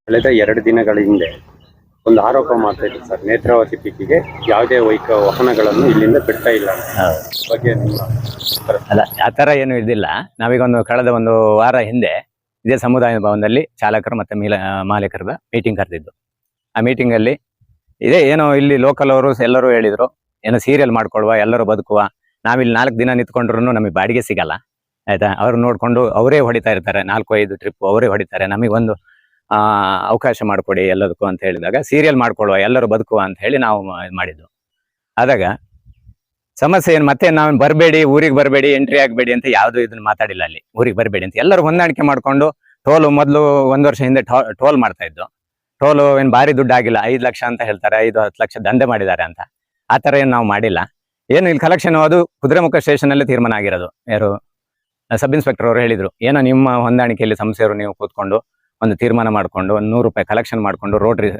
ಕಳೆದ 2 ದಿನಗಳ ಹಿಂದೆ ಒಂದು ಆರೋಪ ಮಾಡ್ತಾ ಇದ್ರು ಸರ್, ನೇತ್ರಾವತಿ ಪೀಕಿಗೆ ಯಾವುದೇ ವಾಹನಗಳನ್ನು ಇಲ್ಲಿಂದ ಬಿಡ್ತಾ ಇಲ್ಲ ಬಗ್ಗೆ ಅಲ್ಲ, ಆ ಥರ ಏನು ಇದಿಲ್ಲ. ನಾವೀಗ ಕಳೆದ ಒಂದು ವಾರ ಹಿಂದೆ ಇದೇ ಸಮುದಾಯ ಭವನದಲ್ಲಿ ಚಾಲಕರು ಮತ್ತು ಮಾಲೀಕರ ಮೀಟಿಂಗ್ ಕರೆದಿದ್ದು. ಆ ಮೀಟಿಂಗಲ್ಲಿ ಇದೇ ಏನೋ ಇಲ್ಲಿ ಲೋಕಲ್ ಅವರು ಎಲ್ಲರೂ ಹೇಳಿದ್ರು, ಏನೋ ಸೀರಿಯಲ್ ಮಾಡ್ಕೊಳುವ, ಎಲ್ಲರೂ ಬದುಕುವ, ನಾವಿಲ್ಲಿ 4 ದಿನ ನಿಂತ್ಕೊಂಡ್ರು ನಮಗೆ ಬಾಡಿಗೆ ಸಿಗಲ್ಲ, ಆಯ್ತಾ, ಅವ್ರು ನೋಡ್ಕೊಂಡು ಅವರೇ ಹೊಡಿತಾ ಇರ್ತಾರೆ, 4-5 ಟ್ರಿಪ್ ಅವರೇ ಹೊಡಿತಾರೆ, ನಮಗೊಂದು ಅವಕಾಶ ಮಾಡಿಕೊಡಿ ಎಲ್ಲದಕ್ಕೂ ಅಂತ ಹೇಳಿದಾಗ ಸೀರಿಯಲ್ ಮಾಡ್ಕೊಳ್ಳುವ, ಎಲ್ಲರೂ ಬದುಕುವ ಅಂತ ಹೇಳಿ ನಾವು ಮಾಡಿದ್ದು. ಆದಾಗ ಸಮಸ್ಯೆ ಏನು, ಮತ್ತೆ ನಾವು ಬರಬೇಡಿ, ಊರಿಗೆ ಬರಬೇಡಿ, ಎಂಟ್ರಿ ಆಗಬೇಡಿ ಅಂತ ಯಾವುದು ಇದನ್ನ ಮಾತಾಡಿಲ್ಲ. ಅಲ್ಲಿ ಊರಿಗೆ ಬರಬೇಡಿ ಅಂತ ಎಲ್ಲರೂ ಹೊಂದಾಣಿಕೆ ಮಾಡ್ಕೊಂಡು ಟೋಲು ಮೊದಲು 1 ವರ್ಷ ಹಿಂದೆ ಟೋಲ್ ಮಾಡ್ತಾ ಇದ್ದು. ಟೋಲು ಏನು ಭಾರಿ ದುಡ್ಡು ಆಗಿಲ್ಲ, 5 ಲಕ್ಷ ಅಂತ ಹೇಳ್ತಾರೆ, 5-10 ಲಕ್ಷ ದಂಧೆ ಮಾಡಿದ್ದಾರೆ ಅಂತ. ಆ ಥರ ಏನು ನಾವು ಮಾಡಿಲ್ಲ. ಏನು ಇಲ್ಲಿ ಕಲೆಕ್ಷನ್ ಅದು ಕುದುರೆಮುಖ ಸ್ಟೇಷನಲ್ಲಿ ತೀರ್ಮಾನ ಆಗಿರೋದು. ಯಾರು ಸಬ್ ಇನ್ಸ್ಪೆಕ್ಟರ್ ಅವರು ಹೇಳಿದ್ರು, ಏನೋ ನಿಮ್ಮ ಹೊಂದಾಣಿಕೆಯಲ್ಲಿ ಸಂಸ್ಥೆಯವರು ನೀವು ಕೂತ್ಕೊಂಡು ಒಂದು ತೀರ್ಮಾನ ಮಾಡ್ಕೊಂಡು 100 ರೂಪಾಯಿ ಕಲೆಕ್ಷನ್ ಮಾಡ್ಕೊಂಡು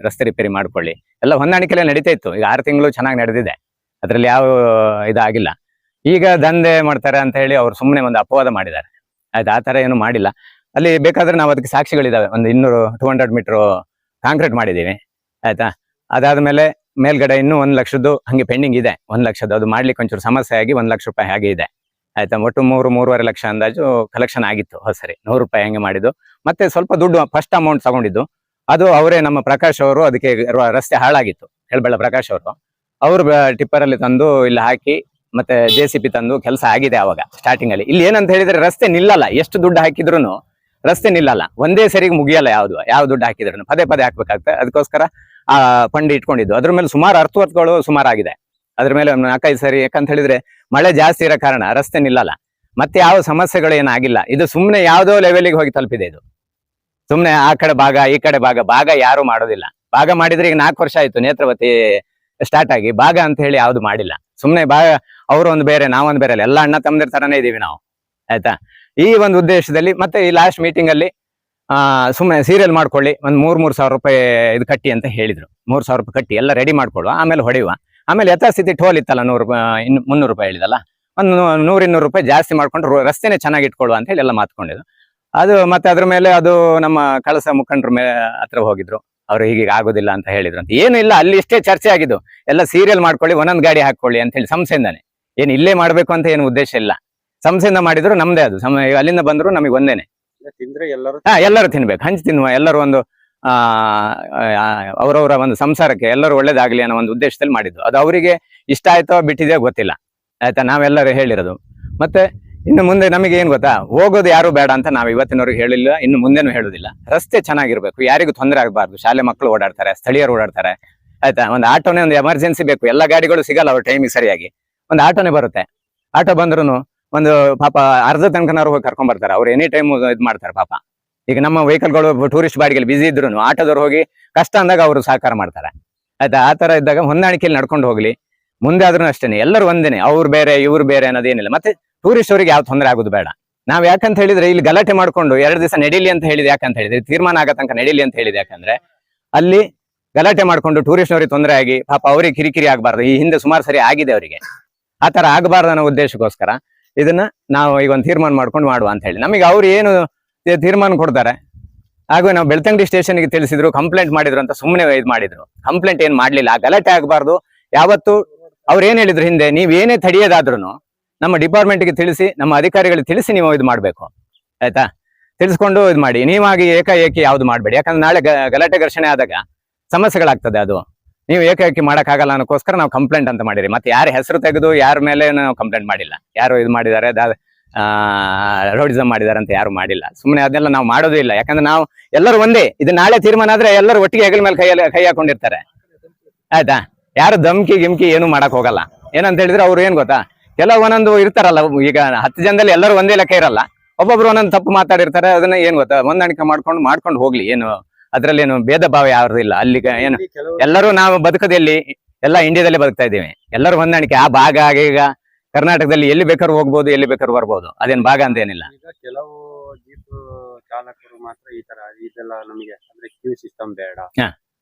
ರಸ್ತೆ ರಿಪೇರಿ ಮಾಡ್ಕೊಳ್ಳಿ, ಎಲ್ಲ ಹೊಂದಾಣಿಕೆಯಲ್ಲೇ ನಡೀತಾ ಇತ್ತು. ಈಗ 6 ತಿಂಗಳು ಚೆನ್ನಾಗಿ ನಡೆದಿದೆ, ಅದರಲ್ಲಿ ಯಾವ ಇದಾಗಿಲ್ಲ. ಈಗ ದಂಧೆ ಮಾಡ್ತಾರೆ ಅಂತ ಹೇಳಿ ಅವ್ರು ಸುಮ್ಮನೆ ಒಂದು ಅಪವಾದ ಮಾಡಿದ್ದಾರೆ, ಆಯ್ತು. ಆ ಥರ ಏನು ಮಾಡಿಲ್ಲ. ಅಲ್ಲಿ ಬೇಕಾದ್ರೆ ನಾವು ಅದಕ್ಕೆ ಸಾಕ್ಷಿಗಳಿದ್ದಾವೆ. ಒಂದು 200 ಮೀಟರ್ ಕಾಂಕ್ರೀಟ್ ಮಾಡಿದ್ದೀವಿ, ಆಯ್ತಾ. ಅದಾದ್ಮೇಲೆ ಮೇಲ್ಗಡೆ ಇನ್ನೂ 1 ಲಕ್ಷದ್ದು ಹಂಗೆ ಪೆಂಡಿಂಗ್ ಇದೆ. 1 ಲಕ್ಷದ್ದು ಅದು ಮಾಡ್ಲಿಕ್ಕೆ ಒಂಚೂರು ಸಮಸ್ಯೆ ಆಗಿ 1 ಲಕ್ಷ ರೂಪಾಯಿ ಹಾಗೆ ಇದೆ, ಆಯ್ತಾ. ಒಟ್ಟು 3-3.5 ಲಕ್ಷ ಅಂದಾಜು ಕಲೆಕ್ಷನ್ ಆಗಿತ್ತು. ಸರಿ, 100 ರೂಪಾಯಿ ಹಂಗೆ ಮಾಡಿದ್ದು. ಮತ್ತೆ ಸ್ವಲ್ಪ ದುಡ್ಡು ಫಸ್ಟ್ ಅಮೌಂಟ್ ತಗೊಂಡಿದ್ದು, ಅದು ಅವರೇ ನಮ್ಮ ಪ್ರಕಾಶ್ ಅವರು, ಅದಕ್ಕೆ ರಸ್ತೆ ಹಾಳಾಗಿತ್ತು, ಹೆಳ್ಬೆಳ ಪ್ರಕಾಶ್ ಅವರು ಟಿಪ್ಪರ್ ಅಲ್ಲಿ ತಂದು ಇಲ್ಲಿ ಹಾಕಿ ಮತ್ತೆ JCB ತಂದು ಕೆಲಸ ಆಗಿದೆ ಅವಾಗ ಸ್ಟಾರ್ಟಿಂಗ್ ಅಲ್ಲಿ. ಇಲ್ಲಿ ಏನಂತ ಹೇಳಿದ್ರೆ ರಸ್ತೆ ನಿಲ್ಲಲ್ಲ, ಎಷ್ಟು ದುಡ್ಡು ಹಾಕಿದ್ರು ರಸ್ತೆ ನಿಲ್ಲಲ್ಲ, ಒಂದೇ ಸರಿಗೆ ಮುಗಿಯಲ್ಲ. ಯಾವ ದುಡ್ಡು ಹಾಕಿದ್ರು ಪದೇ ಹಾಕ್ಬೇಕಾಗ್ತದೆ. ಅದಕ್ಕೋಸ್ಕರ ಆ ಫಂಡ್ ಇಟ್ಕೊಂಡಿದ್ದು. ಅದ್ರ ಮೇಲೆ ಸುಮಾರು ಅರ್ಥವತ್ಗಳು ಸುಮಾರಾಗಿದೆ. ಅದ್ರ ಮೇಲೆ 4-5 ಸರಿ, ಯಾಕಂತ ಹೇಳಿದ್ರೆ ಮಳೆ ಜಾಸ್ತಿ ಇರೋ ಕಾರಣ ರಸ್ತೆ ನಿಲ್ಲಲ್ಲ. ಮತ್ತೆ ಯಾವ ಸಮಸ್ಯೆಗಳು ಏನಾಗಿಲ್ಲ. ಇದು ಸುಮ್ಮನೆ ಯಾವುದೋ ಲೆವೆಲ್ಗೆ ಹೋಗಿ ತಲುಪಿದೆ. ಇದು ಸುಮ್ಮನೆ ಆ ಕಡೆ ಭಾಗ ಈ ಕಡೆ ಭಾಗ ಯಾರು ಮಾಡೋದಿಲ್ಲ. ಭಾಗ ಮಾಡಿದ್ರೆ ಈಗ 4 ವರ್ಷ ಆಯ್ತು ನೇತ್ರಾವತಿ ಸ್ಟಾರ್ಟ್ ಆಗಿ. ಭಾಗ ಅಂತ ಹೇಳಿ ಯಾವ್ದು ಮಾಡಿಲ್ಲ. ಸುಮ್ಮನೆ ಭಾಗ ಅವರು ಒಂದು ಬೇರೆ, ನಾವೊಂದು ಬೇರೆ, ಎಲ್ಲ ಅಣ್ಣ ತಮ್ಮದಿರ ತರನೇ ಇದೀವಿ ನಾವು, ಆಯ್ತಾ. ಈ ಒಂದು ಉದ್ದೇಶದಲ್ಲಿ ಮತ್ತೆ ಈ ಲಾಸ್ಟ್ ಮೀಟಿಂಗ್ ಅಲ್ಲಿ ಸುಮ್ಮನೆ ಸೀರಿಯಲ್ ಮಾಡ್ಕೊಳ್ಳಿ, ಒಂದು 3,000 ರೂಪಾಯಿ ಇದು ಕಟ್ಟಿ ಅಂತ ಹೇಳಿದ್ರು. 3,000 ರೂಪಾಯಿ ಕಟ್ಟಿ ಎಲ್ಲ ರೆಡಿ ಮಾಡ್ಕೊಳ್ಳುವ, ಆಮೇಲೆ ಹೊಡೆಯುವ. ಆಮೇಲೆ ಯಥಾಸ್ಥಿತಿ ಟೋಲ್ ಇತ್ತಲ್ಲ 300 ರೂಪಾಯಿ ಹೇಳಿದಲ್ಲ, ಒಂದು 100-200 ರೂಪಾಯಿ ಜಾಸ್ತಿ ಮಾಡ್ಕೊಂಡು ರಸ್ತೆನೇ ಚೆನ್ನಾಗಿ ಇಟ್ಕೊಳ್ಳುವ ಅಂತ ಹೇಳಿ ಎಲ್ಲ ಮಾತ್ಕೊಂಡಿದ್ದು. ಅದು ಮತ್ತೆ ಅದ್ರ ಮೇಲೆ ಅದು ನಮ್ಮ ಕಳಸ ಮುಖಂಡರ ಹತ್ರ ಹೋಗಿದ್ರು. ಅವ್ರು ಹೀಗೆ ಆಗೋದಿಲ್ಲ ಅಂತ ಹೇಳಿದ್ರು ಅಂತ. ಏನು ಇಲ್ಲ, ಅಲ್ಲಿ ಇಷ್ಟೇ ಚರ್ಚೆ ಆಗಿದ್ದು. ಎಲ್ಲ ಸೀರಿಯಲ್ ಮಾಡ್ಕೊಳ್ಳಿ, ಒಂದೊಂದು ಗಾಡಿ ಹಾಕೊಳ್ಳಿ ಅಂತ ಹೇಳಿ ಸಂಸ್ಥೆಯಿಂದಾನೆ. ಏನು ಇಲ್ಲೇ ಮಾಡ್ಬೇಕು ಅಂತ ಏನು ಉದ್ದೇಶ ಇಲ್ಲ. ಸಂಸ್ಥೆಯಿಂದ ಮಾಡಿದ್ರು ನಮ್ದೇ ಅದು. ಅಲ್ಲಿಂದ ಬಂದ್ರು ನಮಗೆ ಒಂದೇನೆ. ತಿಂದ್ರೆ ಎಲ್ಲರೂ ತಿನ್ಬೇಕು, ಹಂಚಿ ತಿನ್ನುವ, ಎಲ್ಲರೂ ಒಂದು ಅವರವರ ಒಂದು ಸಂಸಾರಕ್ಕೆ ಎಲ್ಲರೂ ಒಳ್ಳೇದಾಗ್ಲಿ ಅನ್ನೋ ಒಂದು ಉದ್ದೇಶದಲ್ಲಿ ಮಾಡಿದ್ದು. ಅದು ಅವರಿಗೆ ಇಷ್ಟ ಆಯ್ತೋ ಬಿಟ್ಟಿದೆಯೋ ಗೊತ್ತಿಲ್ಲ, ಆಯ್ತಾ. ನಾವೆಲ್ಲರೂ ಹೇಳಿರೋದು. ಮತ್ತೆ ಇನ್ನು ಮುಂದೆ ನಮಗೆ ಏನ್ ಗೊತ್ತಾ, ಹೋಗೋದು ಯಾರು ಬೇಡ ಅಂತ ನಾವು ಇವತ್ತಿನವ್ರಿಗೆ ಹೇಳಿಲ್ಲ, ಇನ್ನು ಮುಂದೆನೂ ಹೇಳುದಿಲ್ಲ. ರಸ್ತೆ ಚೆನ್ನಾಗಿರ್ಬೇಕು, ಯಾರಿಗೂ ತೊಂದರೆ ಆಗಬಾರ್ದು. ಶಾಲೆ ಮಕ್ಕಳು ಓಡಾಡ್ತಾರೆ, ಸ್ಥಳೀಯರು ಓಡಾಡ್ತಾರೆ, ಆಯ್ತಾ. ಒಂದು ಆಟೋನೇ, ಒಂದು ಎಮರ್ಜೆನ್ಸಿ ಬೇಕು, ಎಲ್ಲ ಗಾಡಿಗಳು ಸಿಗಲ್ಲ ಅವ್ರ ಟೈಮಿಗೆ ಸರಿಯಾಗಿ. ಒಂದು ಆಟೋನೇ ಬರುತ್ತೆ. ಆಟೋ ಬಂದ್ರು ಒಂದು ಪಾಪ ಅರ್ಧ ತನಕನವ್ರು ಹೋಗಿ ಕರ್ಕೊಂಡ್ ಬರ್ತಾರೆ. ಅವ್ರು ಎನಿ ಟೈಮ್ ಇದು ಮಾಡ್ತಾರೆ ಪಾಪ. ಈಗ ನಮ್ಮ ವೆಹಿಕಲ್ಗಳು ಟೂರಿಸ್ಟ್ ಬಾಡಿಗೆಲ್ಲಿ ಬಿಸಿ ಇದ್ರು ಆಟೋದವ್ರು ಹೋಗಿ ಕಷ್ಟ ಅಂದಾಗ ಅವರು ಸಹಕಾರ ಮಾಡ್ತಾರೆ, ಆಯ್ತಾ. ಆ ತರ ಇದ್ದಾಗ ಹೊಂದಾಣಿಕೆಯಲ್ಲಿ ನಡ್ಕೊಂಡು ಹೋಗ್ಲಿ. ಮುಂದೆ ಆದ್ರೂ ಅಷ್ಟೇನೆ, ಎಲ್ಲರೂ ಒಂದೇನೆ, ಅವ್ರು ಬೇರೆ ಇವ್ರು ಬೇರೆ ಅನ್ನೋದೇನಿಲ್ಲ. ಮತ್ತೆ ಟೂರಿಸ್ಟ್ ಅವರಿಗೆ ಯಾವ ತೊಂದರೆ ಆಗೋದು ಬೇಡ. ನಾವ್ ಯಾಕಂತ ಹೇಳಿದ್ರೆ ಇಲ್ಲಿ ಗಲಾಟೆ ಮಾಡ್ಕೊಂಡು 2 ದಿವಸ ನಡೀಲಿ ಅಂತ ಹೇಳಿದ್ ಯಾಕಂತ ಹೇಳಿದ್ರೆ, ತೀರ್ಮಾನ ಆಗೋ ತನಕ ನಡೀಲಿ ಅಂತ ಹೇಳಿದ್ ಯಾಕಂದ್ರೆ, ಅಲ್ಲಿ ಗಲಾಟೆ ಮಾಡ್ಕೊಂಡು ಟೂರಿಸ್ಟ್ ಅವರಿಗೆ ತೊಂದರೆ ಆಗಿ ಪಾಪ ಅವ್ರಿಗೆ ಕಿರಿಕಿರಿ ಆಗ್ಬಾರ್ದು. ಈ ಹಿಂದೆ ಸುಮಾರು ಸರಿ ಆಗಿದೆ ಅವರಿಗೆ. ಆ ತರ ಆಗಬಾರ್ದು ಅನ್ನೋ ಉದ್ದೇಶಕ್ಕೋಸ್ಕರ ಇದನ್ನ ನಾವು ಈಗ ಒಂದು ತೀರ್ಮಾನ ಮಾಡ್ಕೊಂಡು ಮಾಡುವ ಅಂತ ಹೇಳಿ. ನಮಗೆ ಅವ್ರು ಏನು ತೀರ್ಮಾನ ಕೊಡ್ತಾರೆ, ಹಾಗೂ ನಾವು ಬೆಳ್ತಂಗಡಿ ಸ್ಟೇಷನ್ಗೆ ತಿಳಿಸಿದ್ರು, ಕಂಪ್ಲೇಂಟ್ ಮಾಡಿದ್ರು ಅಂತ ಸುಮ್ಮನೆ ಇದು ಮಾಡಿದ್ರು. ಕಂಪ್ಲೇಂಟ್ ಏನ್ ಮಾಡ್ಲಿಲ್ಲ. ಗಲಾಟೆ ಆಗಬಾರ್ದು. ಯಾವತ್ತು ಅವ್ರು ಏನ್ ಹೇಳಿದ್ರು ಹಿಂದೆ, ನೀವ್ ಏನೇ ತಡೆಯೋದಾದ್ರು ನಮ್ಮ ಡಿಪಾರ್ಟ್ಮೆಂಟ್ಗೆ ತಿಳಿಸಿ, ನಮ್ಮ ಅಧಿಕಾರಿಗಳಿಗೆ ತಿಳಿಸಿ ನೀವು ಇದು ಮಾಡ್ಬೇಕು, ಆಯ್ತಾ. ತಿಳಿಸ್ಕೊಂಡು ಇದು ಮಾಡಿ. ನೀವಾಗಿ ಏಕಾಏಕಿ ಯಾವ್ದು ಮಾಡ್ಬೇಡಿ. ಯಾಕಂದ್ರೆ ನಾಳೆ ಗಲಾಟೆ ಘರ್ಷಣೆ ಆದಾಗ ಸಮಸ್ಯೆಗಳಾಗ್ತದೆ. ಅದು ನೀವು ಏಕಾಏಕಿ ಮಾಡಕ್ಕಾಗಲ್ಲ ಅನ್ನೋಕ್ಕೋಸ್ಕರ ನಾವು ಕಂಪ್ಲೇಂಟ್ ಅಂತ ಮಾಡಿರಿ. ಮತ್ತೆ ಯಾರ ಹೆಸರು ತೆಗೆದು ಯಾರ ಮೇಲೆ ನಾವು ಕಂಪ್ಲೇಂಟ್ ಮಾಡಿಲ್ಲ. ಯಾರು ಇದು ಮಾಡಿದ್ದಾರೆ, ರೋಡಿಸಮ್ ಮಾಡಿದಾರೆ ಅಂತ ಯಾರು ಮಾಡಿಲ್ಲ. ಸುಮ್ಮನೆ ಅದನ್ನೆಲ್ಲ ನಾವು ಮಾಡೋದು ಇಲ್ಲ. ಯಾಕಂದ್ರೆ ನಾವು ಎಲ್ಲರೂ ಒಂದೇ. ಇದು ನಾಳೆ ತೀರ್ಮಾನ ಆದ್ರೆ ಎಲ್ಲರೂ ಒಟ್ಟಿಗೆ ಹೆಗಲ ಮೇಲೆ ಕೈ ಹಾಕೊಂಡಿರ್ತಾರೆ, ಆಯ್ತಾ. ಯಾರು ಧಮ್ಕಿ ಗಿಮ್ಕಿ ಏನು ಮಾಡಕ್ ಹೋಗಲ್ಲ. ಏನಂತ ಹೇಳಿದ್ರೆ ಅವ್ರು ಏನ್ ಗೊತ್ತಾ, ಕೆಲವು ಒಂದೊಂದು ಇರ್ತಾರಲ್ಲ, ಈಗ 10 ಜನದಲ್ಲಿ ಎಲ್ಲರೂ ಒಂದೇ ಲೆಕ್ಕ ಇರಲ್ಲ. ಒಬ್ಬೊಬ್ರು ಒಂದೊಂದು ತಪ್ಪು ಮಾತಾಡಿರ್ತಾರೆ. ಅದನ್ನ ಏನ್ ಗೊತ್ತಾ, ಹೊಂದಾಣಿಕೆ ಮಾಡ್ಕೊಂಡು ಹೋಗ್ಲಿ. ಏನು ಅದ್ರಲ್ಲಿ ಏನು ಭೇದ ಭಾವ ಯಾವ್ದು ಇಲ್ಲ. ಅಲ್ಲಿ ಏನು ಎಲ್ಲರೂ ನಾವು ಬದುಕದಲ್ಲಿ ಎಲ್ಲ ಇಂಡಿಯಾದಲ್ಲೇ ಬದುಕ್ತಾ ಇದ್ದೀವಿ. ಎಲ್ಲರೂ ಹೊಂದಾಣಿಕೆ. ಆ ಭಾಗ ಈಗ ಕರ್ನಾಟಕದಲ್ಲಿ ಎಲ್ಲಿ ಬೇಕಾದ್ರೂ ಹೋಗ್ಬೋದು, ಎಲ್ಲಿ ಬೇಕಾದ್ರೂ ಬರ್ಬೋದು. ಅದೇನ್ ಭಾಗ ಅಂತ ಏನಿಲ್ಲ. ಈಗ ಕೆಲವು ಜೀಪ್ ಚಾಲಕರು ಮಾತ್ರ ಈ ತರ ಇದೆಲ್ಲ ನಮಗೆ ಅಂದ್ರೆ ಕ್ಯೂ ಸಿಸ್ಟಮ್ ಬೇಡ.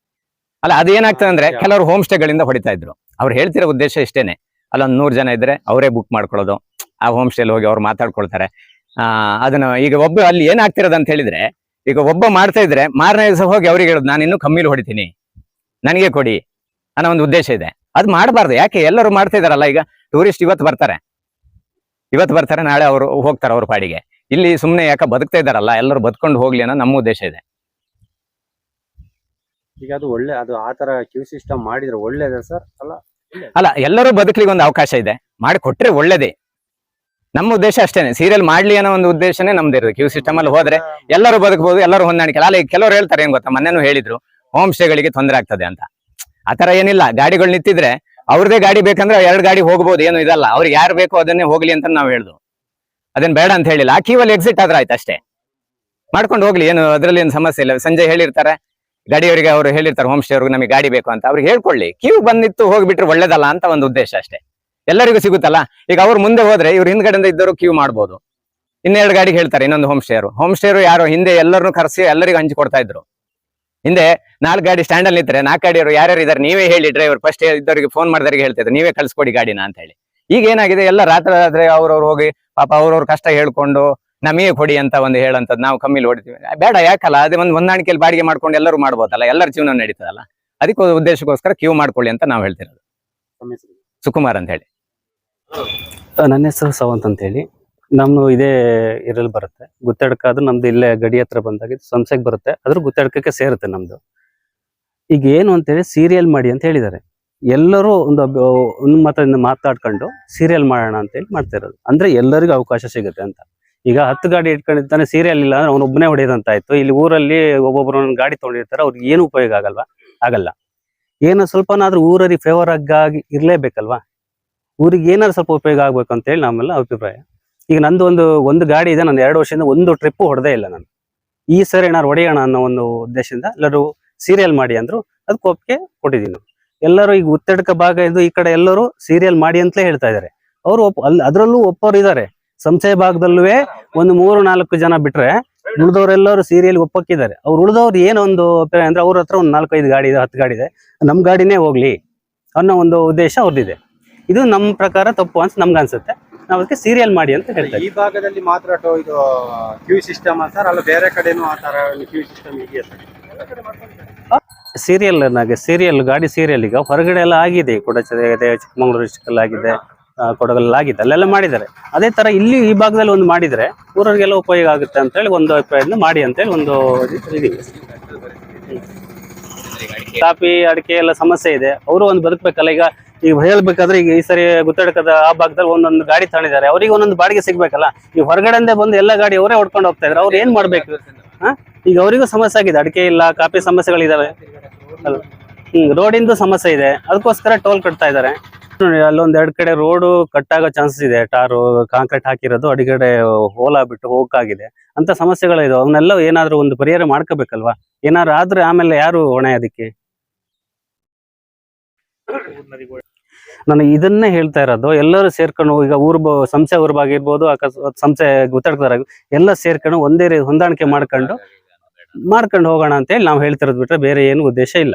ಅಲ್ಲ ಅದೇನಾಗ್ತದೆ ಅಂದ್ರೆ ಕೆಲವರು ಹೋಮ್ ಸ್ಟೇಗಳಿಂದ ಹೊಡಿತಾ ಇದ್ರು. ಅವ್ರು ಹೇಳ್ತಿರೋ ಉದ್ದೇಶ ಇಷ್ಟೇನೆ. ಅಲ್ಲೊಂದ್ 100 ಜನ ಇದ್ರೆ ಅವರೇ ಬುಕ್ ಮಾಡ್ಕೊಳ್ಳೋದು, ಆ ಹೋಮ್ ಸ್ಟೇಲಿ ಹೋಗಿ ಅವ್ರು ಮಾತಾಡ್ಕೊಳ್ತಾರೆ. ಅದನ್ನ ಈಗ ಒಬ್ಬ ಅಲ್ಲಿ ಏನಾಗ್ತಿರೋದು ಅಂತ ಹೇಳಿದ್ರೆ, ಈಗ ಒಬ್ಬ ಮಾಡ್ತಾ ಇದ್ರೆ ಮಾರನೇ ದಿವಸ ಹೋಗಿ ಅವ್ರಿಗೆ ಹೇಳೋದು ನಾನು ಇನ್ನೂ ಕಮ್ಮಿಲಿ ಹೊಡಿತೀನಿ, ನನಗೆ ಕೊಡಿ ಅನ್ನೋ ಒಂದು ಉದ್ದೇಶ ಇದೆ. ಅದು ಮಾಡಬಾರ್ದು. ಯಾಕೆ ಎಲ್ಲರೂ ಮಾಡ್ತಾ ಇದಾರಲ್ಲ. ಈಗ ಟೂರಿಸ್ಟ್ ಇವತ್ತು ಬರ್ತಾರೆ, ನಾಳೆ ಅವರು ಹೋಗ್ತಾರೆ ಅವ್ರ ಪಾಡಿಗೆ. ಇಲ್ಲಿ ಸುಮ್ಮನೆ ಯಾಕೆ ಬದುಕ್ತಾ ಇದಾರಲ್ಲ, ಎಲ್ಲರೂ ಬದುಕೊಂಡು ಹೋಗ್ಲಿ ಅನ್ನೋ ನಮ್ಮ ಉದ್ದೇಶ ಇದೆ. ಈಗ ಅದು ಒಳ್ಳೆ, ಅದು ಆ ತರ ಕ್ಯೂ ಸಿಸ್ಟಮ್ ಮಾಡಿದ್ರೆ ಒಳ್ಳೇದೇ ಸರ್? ಅಲ್ಲ ಎಲ್ಲರೂ ಬದುಕಲಿಗೆ ಒಂದು ಅವಕಾಶ ಇದೆ, ಮಾಡಿ ಕೊಟ್ರೆ ಒಳ್ಳೇದೇ. ನಮ್ಮ ಉದ್ದೇಶ ಅಷ್ಟೇನೆ, ಸೀರಿಯಲ್ ಮಾಡ್ಲಿ ಅನ್ನೋ ಒಂದು ಉದ್ದೇಶನೇ ನಮ್ದು ಇರೋದು. ಕ್ಯೂ ಸಿಸ್ಟಮ್ ಅಲ್ಲಿ ಹೋದ್ರೆ ಎಲ್ಲರೂ ಬದುಕಬಹುದು, ಎಲ್ಲರೂ ಹೊಂದಾಣಿಕೆ. ಅಲ್ಲ ಈಗ ಕೆಲವರು ಹೇಳ್ತಾರೆ ಏನ್ ಗೊತ್ತಾ, ಮೊನ್ನೆನೂ ಹೇಳಿದ್ರು ಹೋಮ್ ಸ್ಟೇಗಳಿಗೆ ತೊಂದರೆ ಆಗ್ತದೆ ಅಂತ. ಆತರ ಏನಿಲ್ಲ. ಗಾಡಿಗಳು ನಿಂತಿದ್ರೆ ಅವ್ರದೇ ಗಾಡಿ ಬೇಕಂದ್ರೆ 2 ಗಾಡಿ ಹೋಗ್ಬೋದು, ಏನು ಇದಲ್ಲ. ಅವ್ರಿಗೆ ಯಾರು ಬೇಕೋ ಅದನ್ನೇ ಹೋಗ್ಲಿ ಅಂತ ನಾವು ಹೇಳ್ದು. ಅದೇನ್ ಬೇಡ ಅಂತ ಹೇಳಿಲ್ಲ. ಆ ಕ್ಯೂವಲ್ಲಿ ಎಕ್ಸಿಟ್ ಆದ್ರೆ ಆಯ್ತು ಅಷ್ಟೇ, ಮಾಡ್ಕೊಂಡು ಹೋಗ್ಲಿ, ಏನು ಅದರಲ್ಲಿ ಏನು ಸಮಸ್ಯೆ ಇಲ್ಲ. ಸಂಜೆ ಹೇಳಿರ್ತಾರೆ ಗಾಡಿಯವರಿಗೆ, ಅವರು ಹೇಳಿರ್ತಾರೆ ಹೋಮ್ ಸ್ಟೇ ಅವ್ರಿಗೆ ನಮಗೆ ಗಾಡಿ ಬೇಕು ಅಂತ, ಅವ್ರಿಗೆ ಹೇಳ್ಕೊಳ್ಳಿ. ಕ್ಯೂ ಬಂದಿತ್ತು ಹೋಗ್ಬಿಟ್ರೆ ಒಳ್ಳೇದಲ್ಲ ಅಂತ ಒಂದು ಉದ್ದೇಶ ಅಷ್ಟೇ. ಎಲ್ಲರಿಗೂ ಸಿಗುತ್ತಲ್ಲ. ಈಗ ಅವ್ರು ಮುಂದೆ ಹೋದ್ರೆ ಇವ್ರು ಹಿಂದ್ಗಡೆಯಿಂದ ಇದ್ದವರು ಕ್ಯೂ ಮಾಡ್ಬೋದು. 2 ಗಾಡಿಗೆ ಹೇಳ್ತಾರೆ ಇನ್ನೊಂದು ಹೋಮ್ ಸ್ಟೇರು ಯಾರು ಹಿಂದೆ ಎಲ್ಲರನ್ನು ಕರೆಸಿ ಎಲ್ಲರಿಗೂ ಹಂಚಿ ಕೊಡ್ತಾ ಇದ್ರು. ಹಿಂದೆ 4 ಗಾಡಿ ಸ್ಟ್ಯಾಂಡ್ ಅಲ್ಲಿ ನಿಂತರೆ 4 ಗಾಡಿಯವರು ಯಾರ್ಯಾರು ಇದಾರೆ ನೀವೇ ಹೇಳಿ, ಡ್ರೈವರ್ ಫಸ್ಟ್ ಇದ್ದವರಿಗೆ ಫೋನ್ ಮಾಡಿದವರಿಗೆ ಹೇಳ್ತಿದ್ರು ನೀವೇ ಕಳ್ಸಿಕೊಡಿ ಗಾಡಿನ ಅಂತ ಹೇಳಿ. ಈಗ ಏನಾಗಿದೆ, ಎಲ್ಲ ರಾತ್ರಿ ಅವ್ರವ್ರು ಹೋಗಿ ಪಾಪ ಅವ್ರವ್ರ ಕಷ್ಟ ಹೇಳ್ಕೊಂಡು ನಮಗೆ ಕೊಡಿ ಅಂತ ಒಂದು ಹೇಳಂತದ್ದು. ನಾವು ಕಮ್ಮಿಲಿ ಹೊಡಿತೀವಿ, ಬೇಡ. ಯಾಕಲ್ಲ, ಅದೇ ಒಂದು ಹೊಂದಾಣಿಕೆಯಲ್ಲಿ ಬಾಡಿಗೆ ಮಾಡ್ಕೊಂಡು ಎಲ್ಲರೂ ಮಾಡ್ಬೋದಲ್ಲ, ಎಲ್ಲರ ಜೀವನ ನಡೀತದಲ್ಲ. ಅದಕ್ಕೆ ಉದ್ದೇಶಕ್ಕೋಸ್ಕರ ಕ್ಯೂ ಮಾಡ್ಕೊಳ್ಳಿ ಅಂತ ನಾವು ಹೇಳ್ತಿರೋದು. ಸುಕುಮಾರ್ ಅಂತ ಹೇಳಿ. ನನ್ನ ಹೆಸರು ಸವಂತ್ ಅಂತ ಹೇಳಿ. ನಮ್ಮ ಇದೇ ಇರಲ್ಲಿ ಬರುತ್ತೆ ಗುತ್ತಡ್ಕ. ಅದು ನಮ್ದು ಇಲ್ಲೇ ಗಡಿ ಹತ್ರ ಬಂದಾಗ ಸಂಸೆಗೆ ಬರುತ್ತೆ, ಅದ್ರ ಗುತ್ತಡ್ಕಕ್ಕೆ ಸೇರುತ್ತೆ ನಮ್ದು. ಈಗ ಏನು ಅಂತೇಳಿ ಸೀರಿಯಲ್ ಮಾಡಿ ಅಂತ ಹೇಳಿದ್ದಾರೆ. ಎಲ್ಲರೂ ಒಂದು ಮತದಿಂದ ಮಾತಾಡ್ಕೊಂಡು ಸೀರಿಯಲ್ ಮಾಡೋಣ ಅಂತೇಳಿ ಮಾಡ್ತಾ ಇರೋದು. ಅಂದ್ರೆ ಎಲ್ಲರಿಗೂ ಅವಕಾಶ ಸಿಗುತ್ತೆ ಅಂತ. ಈಗ 10 ಗಾಡಿ ಇಟ್ಕೊಂಡಿರ್ತಾನೆ, ಸೀರಿಯಲ್ ಇಲ್ಲ ಅಂದ್ರೆ ಅವನೊಬ್ಬನೇ ಹೊಡೆಯೋದಂತ ಆಯ್ತು. ಇಲ್ಲಿ ಊರಲ್ಲಿ ಒಬ್ಬೊಬ್ರು ಗಾಡಿ ತೊಗೊಂಡಿರ್ತಾರೆ, ಅವ್ರಿಗೆ ಏನು ಉಪಯೋಗ ಆಗಲ್ಲ. ಏನೋ ಸ್ವಲ್ಪನಾದ್ರೂ ಊರಲ್ಲಿ ಫೇವರ್ ಆಗಿ ಇರ್ಲೇಬೇಕಲ್ವಾ. ಊರಿಗೆ ಏನಾದ್ರು ಸ್ವಲ್ಪ ಉಪಯೋಗ ಆಗ್ಬೇಕು ಅಂತ ಹೇಳಿ ನಮ್ಮೆಲ್ಲ ಅಭಿಪ್ರಾಯ. ಈಗ ನಂದು ಒಂದು ಗಾಡಿ ಇದೆ, ನಾನು 2 ವರ್ಷದಿಂದ ಒಂದು ಟ್ರಿಪ್ ಹೊಡೆದೇ ಇಲ್ಲ ನಾನು. ಈ ಸರಿ ಏನಾದ್ರು ಹೊಡೆಯೋಣ ಅನ್ನೋ ಒಂದು ಉದ್ದೇಶದಿಂದ ಎಲ್ಲರೂ ಸೀರಿಯಲ್ ಮಾಡಿ ಅಂದ್ರು, ಅದಕ್ಕೆ ಒಪ್ಪಿಗೆ ಕೊಟ್ಟಿದ್ದೀನಿ. ಎಲ್ಲರೂ ಈಗ ಉತ್ತಡಕ ಭಾಗ ಇದು ಈ ಕಡೆ ಎಲ್ಲರೂ ಸೀರಿಯಲ್ ಮಾಡಿ ಅಂತಲೇ ಹೇಳ್ತಾ ಇದ್ದಾರೆ. ಅವರು ಅದ್ರಲ್ಲೂ ಒಪ್ಪೋರು ಇದ್ದಾರೆ. ಸಂಸೆ ಭಾಗದಲ್ಲೂ ಒಂದು 3-4 ಜನ ಬಿಟ್ರೆ ಉಳಿದವರೆಲ್ಲರೂ ಸೀರಿಯಲ್ ಒಪ್ಪಕ್ಕಿದ್ದಾರೆ. ಅವ್ರು ಉಳಿದವ್ರು ಏನೊಂದು ಅಭಿಪ್ರಾಯ ಅಂದ್ರೆ, ಅವ್ರ ಹತ್ರ ಒಂದು 4-5 ಗಾಡಿ ಇದೆ, 10 ಗಾಡಿ ಇದೆ, ನಮ್ ಗಾಡಿನೇ ಹೋಗ್ಲಿ ಅನ್ನೋ ಒಂದು ಉದ್ದೇಶ ಅವ್ರದ್ದಿದೆ. ಇದು ನಮ್ಮ ಪ್ರಕಾರ ತಪ್ಪು ಅಂತ ನಮ್ಗೆ ಅನ್ಸುತ್ತೆ. ನಾವು ಅದಕ್ಕೆ ಸೀರಿಯಲ್ ಮಾಡಿ ಅಂತ ಹೇಳ್ತಾರೆ. ಈ ಭಾಗದಲ್ಲಿ ಮಾತ್ರ ಇದು ಕ್ಯೂ ಸಿಸ್ಟಮ್ ಸರ್, ಅಲ್ಲ ಬೇರೆ ಕಡೆನೂ ಆ ತರ ಕ್ಯೂ ಸಿಸ್ಟಮ್ ಇದೆಯಾ ಸರ್? ಸೀರಿಯಲ್ ಗಾಡಿ ಸೀರಿಯಲ್ ಈಗ ಹೊರಗಡೆ ಎಲ್ಲ ಆಗಿದೆ, ಚಿಕ್ಕಮಗಳೂರು ಡಿಸ್ಟ್ರಿಕ್ಟ್ ಆಗಿದೆ, ಕೊಡಗಲ್ಲಿ ಆಗಿದೆ, ಅಲ್ಲೆಲ್ಲ ಮಾಡಿದ್ದಾರೆ. ಅದೇ ತರ ಇಲ್ಲಿ ಈ ಭಾಗದಲ್ಲಿ ಒಂದು ಮಾಡಿದ್ರೆ ಊರವ್ರಿಗೆಲ್ಲ ಉಪಯೋಗ ಆಗುತ್ತೆ ಅಂತ ಹೇಳಿ ಒಂದು ಅಭಿಪ್ರಾಯದಿಂದ ಮಾಡಿ ಅಂತ ಹೇಳಿ ಒಂದು ಇದೀವಿ. ಕಾಫಿ ಅಡಿಕೆ ಎಲ್ಲ ಸಮಸ್ಯೆ ಇದೆ, ಅವರು ಒಂದು ಬದುಕಬೇಕಲ್ಲ. ಈಗ ಹೇಳ್ಬೇಕಾದ್ರೆ ಈಗ ಈ ಸರಿ ಗುತ್ತಡಕದ ಆ ಭಾಗದಲ್ಲಿ ಒಂದೊಂದು ಗಾಡಿ ತಗೊಂಡಿದ್ದಾರೆ, ಅವ್ರಿಗೆ ಒಂದೊಂದು ಬಾಡಿಗೆ ಸಿಗ್ಬೇಕಲ್ಲ. ಈಗ ಹೊರಗಡೆಯಿಂದ ಬಂದು ಎಲ್ಲ ಗಾಡಿ ಅವರೇ ಹೊಡ್ಕೊಂಡು ಹೋಗ್ತಾ ಇದ್ದಾರೆ, ಅವ್ರು ಏನ್ ಮಾಡ್ಬೇಕು? ಈಗ ಅವರಿಗೂ ಸಮಸ್ಯೆ ಆಗಿದೆ, ಅಡಿಕೆ ಇಲ್ಲ, ಕಾಫಿ ಸಮಸ್ಯೆಗಳಿದಾವೆ, ರೋಡಿಂದು ಸಮಸ್ಯೆ ಇದೆ, ಅದಕ್ಕೋಸ್ಕರ ಟೋಲ್ ಕಟ್ತಾ ಇದ್ದಾರೆ. ಅಲ್ಲೊಂದ್ 2 ಕಡೆ ರೋಡು ಕಟ್ಟಾಗೋ ಚಾನ್ಸಸ್ ಇದೆ, ಟಾರು ಕಾಂಕ್ರೀಟ್ ಹಾಕಿರೋದು ಅಡಿಗಡೆ ಹೋಲ್ ಆಗ್ಬಿಟ್ಟು ಹೋಗಕ್ಕಾಗಿದೆ ಅಂತ ಸಮಸ್ಯೆಗಳಿದೆ. ಅವನ್ನೆಲ್ಲ ಏನಾದ್ರು ಒಂದು ಪರಿಹಾರ ಮಾಡ್ಕೋಬೇಕಲ್ವಾ. ಏನಾದ್ರು ಆದ್ರೆ ಆಮೇಲೆ ಯಾರು ಹೊಣೆ ಅದಕ್ಕೆ? ನಾನು ಇದನ್ನೇ ಹೇಳ್ತಾ ಇರೋದು, ಎಲ್ಲರೂ ಸೇರ್ಕೊಂಡು ಈಗ ಸಂಸೆ ಊರ್ಬಾಗಿರ್ಬೋದು, ಸಂಸೆ ಗುತ್ತಡ್ಕದಾರ ಎಲ್ಲ ಸೇರ್ಕೊಂಡು ಒಂದೇ ಹೊಂದಾಣಿಕೆ ಮಾಡ್ಕೊಂಡು ಹೋಗೋಣ ಅಂತ ಹೇಳಿ ನಾವು ಹೇಳ್ತಿರೋದು ಬಿಟ್ರೆ ಬೇರೆ ಏನು ಉದ್ದೇಶ ಇಲ್ಲ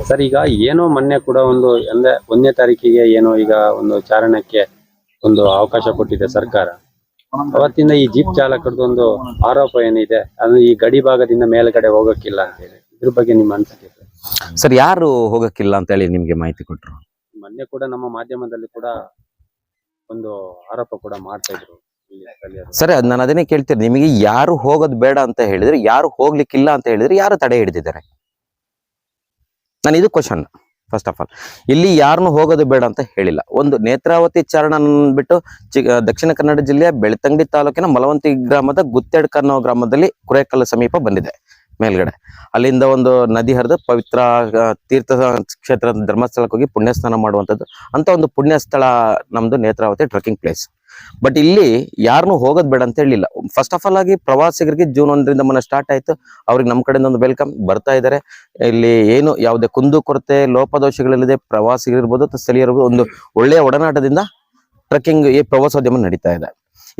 ಸರ್. ಈಗ ಏನೋ ಮೊನ್ನೆ ಕೂಡ ಒಂದು ಅಂದ್ರೆ 1ನೇ ತಾರೀಕಿಗೆ ಏನೋ ಈಗ ಒಂದು ಚಾರಣಕ್ಕೆ ಒಂದು ಅವಕಾಶ ಕೊಟ್ಟಿದೆ ಸರ್ಕಾರ. ಅವತ್ತಿಂದ ಈ ಜೀಪ್ ಚಾಲಕರದ್ದು ಒಂದು ಆರೋಪ ಏನಿದೆ, ಅದು ಈ ಗಡಿ ಭಾಗದಿಂದ ಮೇಲ್ಗಡೆ ಹೋಗಕ್ಕಿಲ್ಲ ಅಂತ ಹೇಳಿ, ಇದ್ರ ಬಗ್ಗೆ ನಿಮ್ಮ ಅನಿಸಿಕೆ ಸರ್? ಯಾರು ಹೋಗಕ್ಕಿಲ್ಲ ಅಂತ ಹೇಳಿ ನಿಮ್ಗೆ ಮಾಹಿತಿ ಕೊಟ್ರು? ಮೊನ್ನೆ ಕೂಡ ನಮ್ಮ ಮಾಧ್ಯಮದಲ್ಲಿ ಕೂಡ ಒಂದು ಆರೋಪ ಕೂಡ ಮಾಡ್ತಾ ಇದ್ರು ಸರ್. ನಾನು ಅದನ್ನೇ ಕೇಳ್ತೀನಿ, ನಿಮಗೆ ಯಾರು ಹೋಗೋದು ಬೇಡ ಅಂತ ಹೇಳಿದ್ರೆ, ಯಾರು ಹೋಗ್ಲಿಕ್ಕಿಲ್ಲ ಅಂತ ಹೇಳಿದ್ರೆ, ಯಾರು ತಡೆ ಹಿಡಿದಿದ್ದಾರೆ? ನಾನು ಇದು ಕ್ವಶನ್. ಫಸ್ಟ್ ಆಫ್ ಆಲ್ ಇಲ್ಲಿ ಯಾರನ್ನು ಹೋಗೋದು ಬೇಡ ಅಂತ ಹೇಳಿಲ್ಲ. ಒಂದು ನೇತ್ರಾವತಿ ಚಾರಣ ಬಿಟ್ಟು ದಕ್ಷಿಣ ಕನ್ನಡ ಜಿಲ್ಲೆಯ ಬೆಳ್ತಂಗಡಿ ತಾಲೂಕಿನ ಮಲವಂತಿ ಗ್ರಾಮದ ಗುತ್ತೆಡ್ಕ ಅನ್ನೋ ಗ್ರಾಮದಲ್ಲಿ ಕುರೇಕಲ್ ಸಮೀಪ ಬಂದಿದೆ ಮೇಲ್ಗಡೆ. ಅಲ್ಲಿಂದ ಒಂದು ನದಿ ಹರಿದು ಪವಿತ್ರ ತೀರ್ಥ ಕ್ಷೇತ್ರ ಧರ್ಮಸ್ಥಳಕ್ಕೆ ಹೋಗಿ ಪುಣ್ಯ ಸ್ನಾನ ಮಾಡುವಂಥದ್ದು ಅಂತ ಒಂದು ಪುಣ್ಯ ಸ್ಥಳ ನಮ್ದು ನೇತ್ರಾವತಿ ಟ್ರೆಕ್ಕಿಂಗ್ ಪ್ಲೇಸ್. ಬಟ್ ಇಲ್ಲಿ ಯಾರನ್ನೂ ಹೋಗೋದ್ ಬೇಡ ಅಂತ ಹೇಳಿಲ್ಲ. ಫಸ್ಟ್ ಆಫ್ ಆಲ್ ಆಗಿ ಪ್ರವಾಸಿಗರಿಗೆ ಜೂನ್ 1ರಿಂದ ಮನೆ ಸ್ಟಾರ್ಟ್ ಆಯ್ತು. ಅವ್ರಿಗೆ ನಮ್ಮ ಕಡೆಯಿಂದ ಒಂದು ವೆಲ್ಕಮ್ ಬರ್ತಾ ಇದ್ದಾರೆ. ಇಲ್ಲಿ ಏನು ಯಾವುದೇ ಕುಂದು ಕೊರತೆ ಲೋಪದೋಷಗಳಿಲ್ಲದೆ ಪ್ರವಾಸಿಗರಿರ್ಬೋದು ಅಥವಾ ಸ್ಥಳೀಯರು ಒಂದು ಒಳ್ಳೆಯ ಒಡನಾಟದಿಂದ ಟ್ರೆಕ್ಕಿಂಗ್ ಈ ಪ್ರವಾಸೋದ್ಯಮ ನಡೀತಾ ಇದೆ.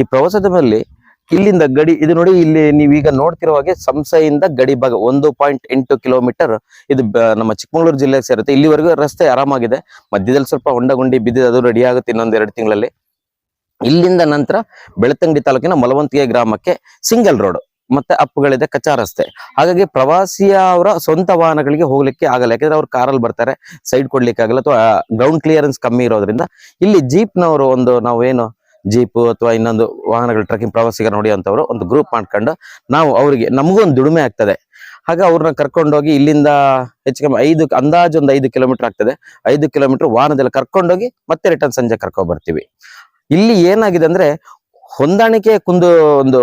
ಈ ಪ್ರವಾಸೋದ್ಯಮದಲ್ಲಿ ಇಲ್ಲಿಂದ ಗಡಿ ಇದು ನೋಡಿ, ಇಲ್ಲಿ ನೀವೀಗ ನೋಡ್ತಿರೋ ಹಾಗೆ ಸಂಸೆಯಿಂದ ಗಡಿ ಭಾಗ 1.8 ಕಿಲೋಮೀಟರ್ ಇದು ನಮ್ಮ ಚಿಕ್ಕಮಗಳೂರು ಜಿಲ್ಲೆಗೆ ಸೇರುತ್ತೆ. ಇಲ್ಲಿವರೆಗೂ ರಸ್ತೆ ಆರಾಮಾಗಿದೆ. ಮಧ್ಯದಲ್ಲಿ ಸ್ವಲ್ಪ ಹೊಂಡಗುಂಡಿ ಬಿದ್ದಿದೆ, ಅದು ರೆಡಿ ಆಗುತ್ತೆ ಇನ್ನೊಂದ್ 2 ತಿಂಗಳಲ್ಲಿ. ಇಲ್ಲಿಂದ ನಂತರ ಬೆಳ್ತಂಗಡಿ ತಾಲೂಕಿನ ಮಲವಂತಿಗೆ ಗ್ರಾಮಕ್ಕೆ ಸಿಂಗಲ್ ರೋಡ್ ಮತ್ತೆ ಅಪ್ಗಳಿದೆ, ಕಚ್ಚಾ ರಸ್ತೆ. ಹಾಗಾಗಿ ಪ್ರವಾಸಿಯ ಅವರ ಸ್ವಂತ ವಾಹನಗಳಿಗೆ ಹೋಗ್ಲಿಕ್ಕೆ ಆಗಲ್ಲ, ಯಾಕಂದ್ರೆ ಅವ್ರು ಕಾರಲ್ಲಿ ಬರ್ತಾರೆ, ಸೈಡ್ ಕೊಡ್ಲಿಕ್ಕೆ ಆಗಲ್ಲ ಅಥವಾ ಗ್ರೌಂಡ್ ಕ್ಲಿಯರೆನ್ಸ್ ಕಮ್ಮಿ ಇರೋದ್ರಿಂದ ಇಲ್ಲಿ ಜೀಪ್ನವರು ಒಂದು ನಾವೇನು ಜೀಪ್ ಅಥವಾ ಇನ್ನೊಂದು ವಾಹನಗಳು ಟ್ರೆಕ್ಕಿಂಗ್ ಪ್ರವಾಸಿಗರು ನೋಡಿ ಅಂತವ್ರು ಒಂದು ಗ್ರೂಪ್ ಮಾಡ್ಕೊಂಡು ನಾವು ಅವರಿಗೆ ನಮಗೂ ಒಂದು ದುಡಿಮೆ ಆಗ್ತದೆ. ಹಾಗೆ ಅವ್ರನ್ನ ಕರ್ಕೊಂಡೋಗಿ ಇಲ್ಲಿಂದ ಹೆಚ್ಚು ಕಮ್ಮಿ ಅಂದಾಜು ಒಂದು 5 ಕಿಲೋಮೀಟರ್ ಆಗ್ತದೆ. 5 ಕಿಲೋಮೀಟರ್ ವಾಹನದಲ್ಲಿ ಕರ್ಕೊಂಡೋಗಿ ಮತ್ತೆ ರಿಟರ್ನ್ ಸಂಜೆ ಕರ್ಕೊಂಡ್ ಬರ್ತೀವಿ. ಇಲ್ಲಿ ಏನಾಗಿದೆ ಅಂದ್ರೆ ಹೊಂದಾಣಿಕೆ ಒಂದು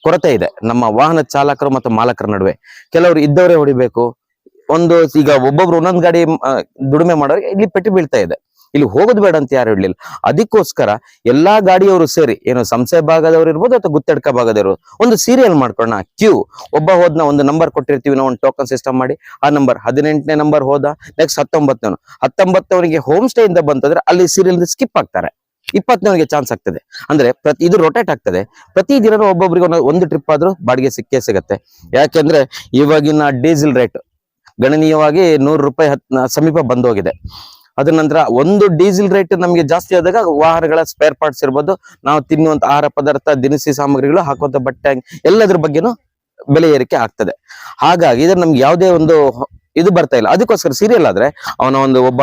ಕೊರತೆ ಇದೆ ನಮ್ಮ ವಾಹನ ಚಾಲಕರು ಮತ್ತು ಮಾಲಕರ ನಡುವೆ. ಕೆಲವರು ಇದ್ದವರೇ ಹೊಡಿಬೇಕು, ಈಗ ಒಬ್ಬೊಬ್ರು ಒಂದೊಂದು ಗಾಡಿ ದುಡಿಮೆ ಮಾಡೋರಿಗೆ ಇಲ್ಲಿ ಪೆಟ್ಟು ಬೀಳ್ತಾ ಇದೆ. ಇಲ್ಲಿ ಹೋಗೋದು ಬೇಡ ಅಂತ ಯಾರು ಹೇಳಲಿಲ್ಲ. ಅದಕ್ಕೋಸ್ಕರ ಎಲ್ಲಾ ಗಾಡಿಯವರು ಸೇರಿ ಏನು ಸಂಸೆ ಭಾಗದವ್ರು ಇರ್ಬೋದು ಅಥವಾ ಗುತ್ತಡ್ಕ ಭಾಗದವರು ಒಂದು ಸೀರಿಯಲ್ ಮಾಡ್ಕೊಳ್ಳೋಣ. ಕ್ಯೂ ಒಬ್ಬ ಹೋದ್ನ ಒಂದು ನಂಬರ್ ಕೊಟ್ಟಿರ್ತೀವಿ ನಾವು, ಒಂದು ಟೋಕನ್ ಸಿಸ್ಟಮ್ ಮಾಡಿ. ಆ ನಂಬರ್ 18ನೇ ನಂಬರ್ ಹೋದ, ನೆಕ್ಸ್ಟ್ 19ನೇ ಹೋಮ್ ಸ್ಟೇ ಇಂದ ಬಂತಂದ್ರೆ ಅಲ್ಲಿ ಸೀರಿಯಲ್ ಸ್ಕಿಪ್ ಆಗ್ತಾರೆ. 20ನೇ ಚಾನ್ಸ್ ಆಗ್ತದೆ. ಅಂದ್ರೆ ಇದು ರೊಟೇಟ್ ಆಗ್ತದೆ. ಪ್ರತಿ ದಿನ ಒಬ್ಬೊಬ್ರಿಗೆ ಒಂದು ಟ್ರಿಪ್ ಆದ್ರೂ ಬಾಡಿಗೆ ಸಿಕ್ಕೇ ಸಿಗತ್ತೆ. ಯಾಕೆಂದ್ರೆ ಇವಾಗಿನ ಡೀಸೆಲ್ ರೇಟ್ ಗಣನೀಯವಾಗಿ 100 ರೂಪಾಯಿ ಸಮೀಪ ಬಂದೋಗಿದೆ. ಅದ ನಂತರ ಒಂದು ಡೀಸೆಲ್ ರೇಟ್ ನಮಗೆ ಜಾಸ್ತಿ ಆದಾಗ ವಾಹನಗಳ ಸ್ಪೇರ್ ಪಾರ್ಟ್ಸ್ ಇರ್ಬೋದು, ನಾವು ತಿನ್ನುವಂತ ಆಹಾರ ಪದಾರ್ಥ, ದಿನಸಿ ಸಾಮಗ್ರಿಗಳು, ಹಾಕುವಂತ ಬಟ್ಟೆ, ಎಲ್ಲದ್ರ ಬಗ್ಗೆನೂ ಬೆಲೆ ಏರಿಕೆ ಆಗ್ತದೆ. ಹಾಗಾಗಿ ಇದ್ರ ನಮ್ಗೆ ಯಾವುದೇ ಒಂದು ಇದು ಬರ್ತಾ ಇಲ್ಲ. ಅದಕ್ಕೋಸ್ಕರ ಸೀರಿಯಲ್ ಆದ್ರೆ ಒಬ್ಬ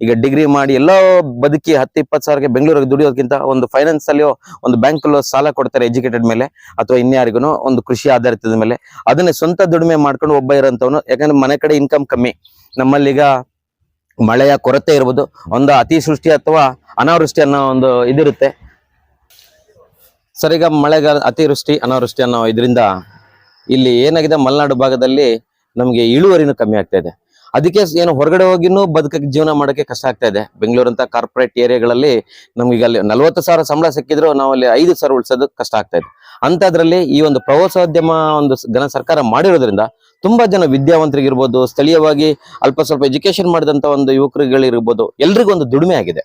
ಈಗ ಡಿಗ್ರಿ ಮಾಡಿ ಎಲ್ಲೋ ಬದುಕಿ 10-20 ಸಾವಿರಕ್ಕೆ ಬೆಂಗಳೂರಿಗೆ ದುಡಿಯೋದಕ್ಕಿಂತ ಒಂದು ಫೈನಾನ್ಸ್ ಅಲ್ಲಿಯೋ ಒಂದು ಬ್ಯಾಂಕ್ ಅಲ್ಲೋ ಸಾಲ ಕೊಡ್ತಾರೆ ಎಜುಕೇಟೆಡ್ ಮೇಲೆ ಅಥವಾ ಇನ್ಯಾರಿಗೂ ಒಂದು ಕೃಷಿ ಆಧಾರಿತದ ಮೇಲೆ, ಅದನ್ನೇ ಸ್ವಂತ ದುಡಿಮೆ ಮಾಡ್ಕೊಂಡು ಒಬ್ಬ ಇರೋಂಥವನು. ಯಾಕಂದ್ರೆ ಮನೆ ಕಡೆ ಇನ್ಕಮ್ ಕಮ್ಮಿ, ನಮ್ಮಲ್ಲೀಗ ಮಳೆಯ ಕೊರತೆ ಇರ್ಬೋದು, ಒಂದು ಅತಿವೃಷ್ಟಿ ಅಥವಾ ಅನಾವೃಷ್ಟಿ ಅನ್ನೋ ಒಂದು ಇದಿರುತ್ತೆ ಸರ್. ಈಗ ಮಳೆಗಾಲ ಅತಿವೃಷ್ಟಿ ಅನಾವೃಷ್ಟಿ ಅನ್ನೋ ಇದರಿಂದ ಇಲ್ಲಿ ಏನಾಗಿದೆ, ಮಲೆನಾಡು ಭಾಗದಲ್ಲಿ ನಮ್ಗೆ ಇಳುವರಿನೂ ಕಮ್ಮಿ ಆಗ್ತಾ ಇದೆ. ಅದಕ್ಕೆ ಏನು ಹೊರಗಡೆ ಹೋಗಿನೂ ಬದುಕಕ್ಕೆ ಜೀವನ ಮಾಡೋಕೆ ಕಷ್ಟ ಆಗ್ತಾ ಇದೆ. ಬೆಂಗಳೂರಂತ ಕಾರ್ಪೊರೇಟ್ ಏರಿಯಾಗಳಲ್ಲಿ ನಮ್ಗೆ ಅಲ್ಲಿ 40,000 ಸಂಬಳ ಸಿಕ್ಕಿದ್ರು ನಾವು ಅಲ್ಲಿ 5,000 ಉಳಿಸೋದು ಕಷ್ಟ ಆಗ್ತಾ ಇದೆ. ಅಂತದ್ರಲ್ಲಿ ಈ ಒಂದು ಪ್ರವಾಸೋದ್ಯಮ ಒಂದು ಘನ ಸರ್ಕಾರ ಮಾಡಿರೋದ್ರಿಂದ ತುಂಬಾ ಜನ ವಿದ್ಯಾವಂತರಿಗಿರ್ಬೋದು, ಸ್ಥಳೀಯವಾಗಿ ಅಲ್ಪ ಸ್ವಲ್ಪ ಎಜುಕೇಶನ್ ಮಾಡಿದಂತ ಒಂದು ಯುವಕರುಗಳಿರ್ಬೋದು, ಎಲ್ರಿಗೂ ಒಂದು ದುಡಿಮೆ ಆಗಿದೆ.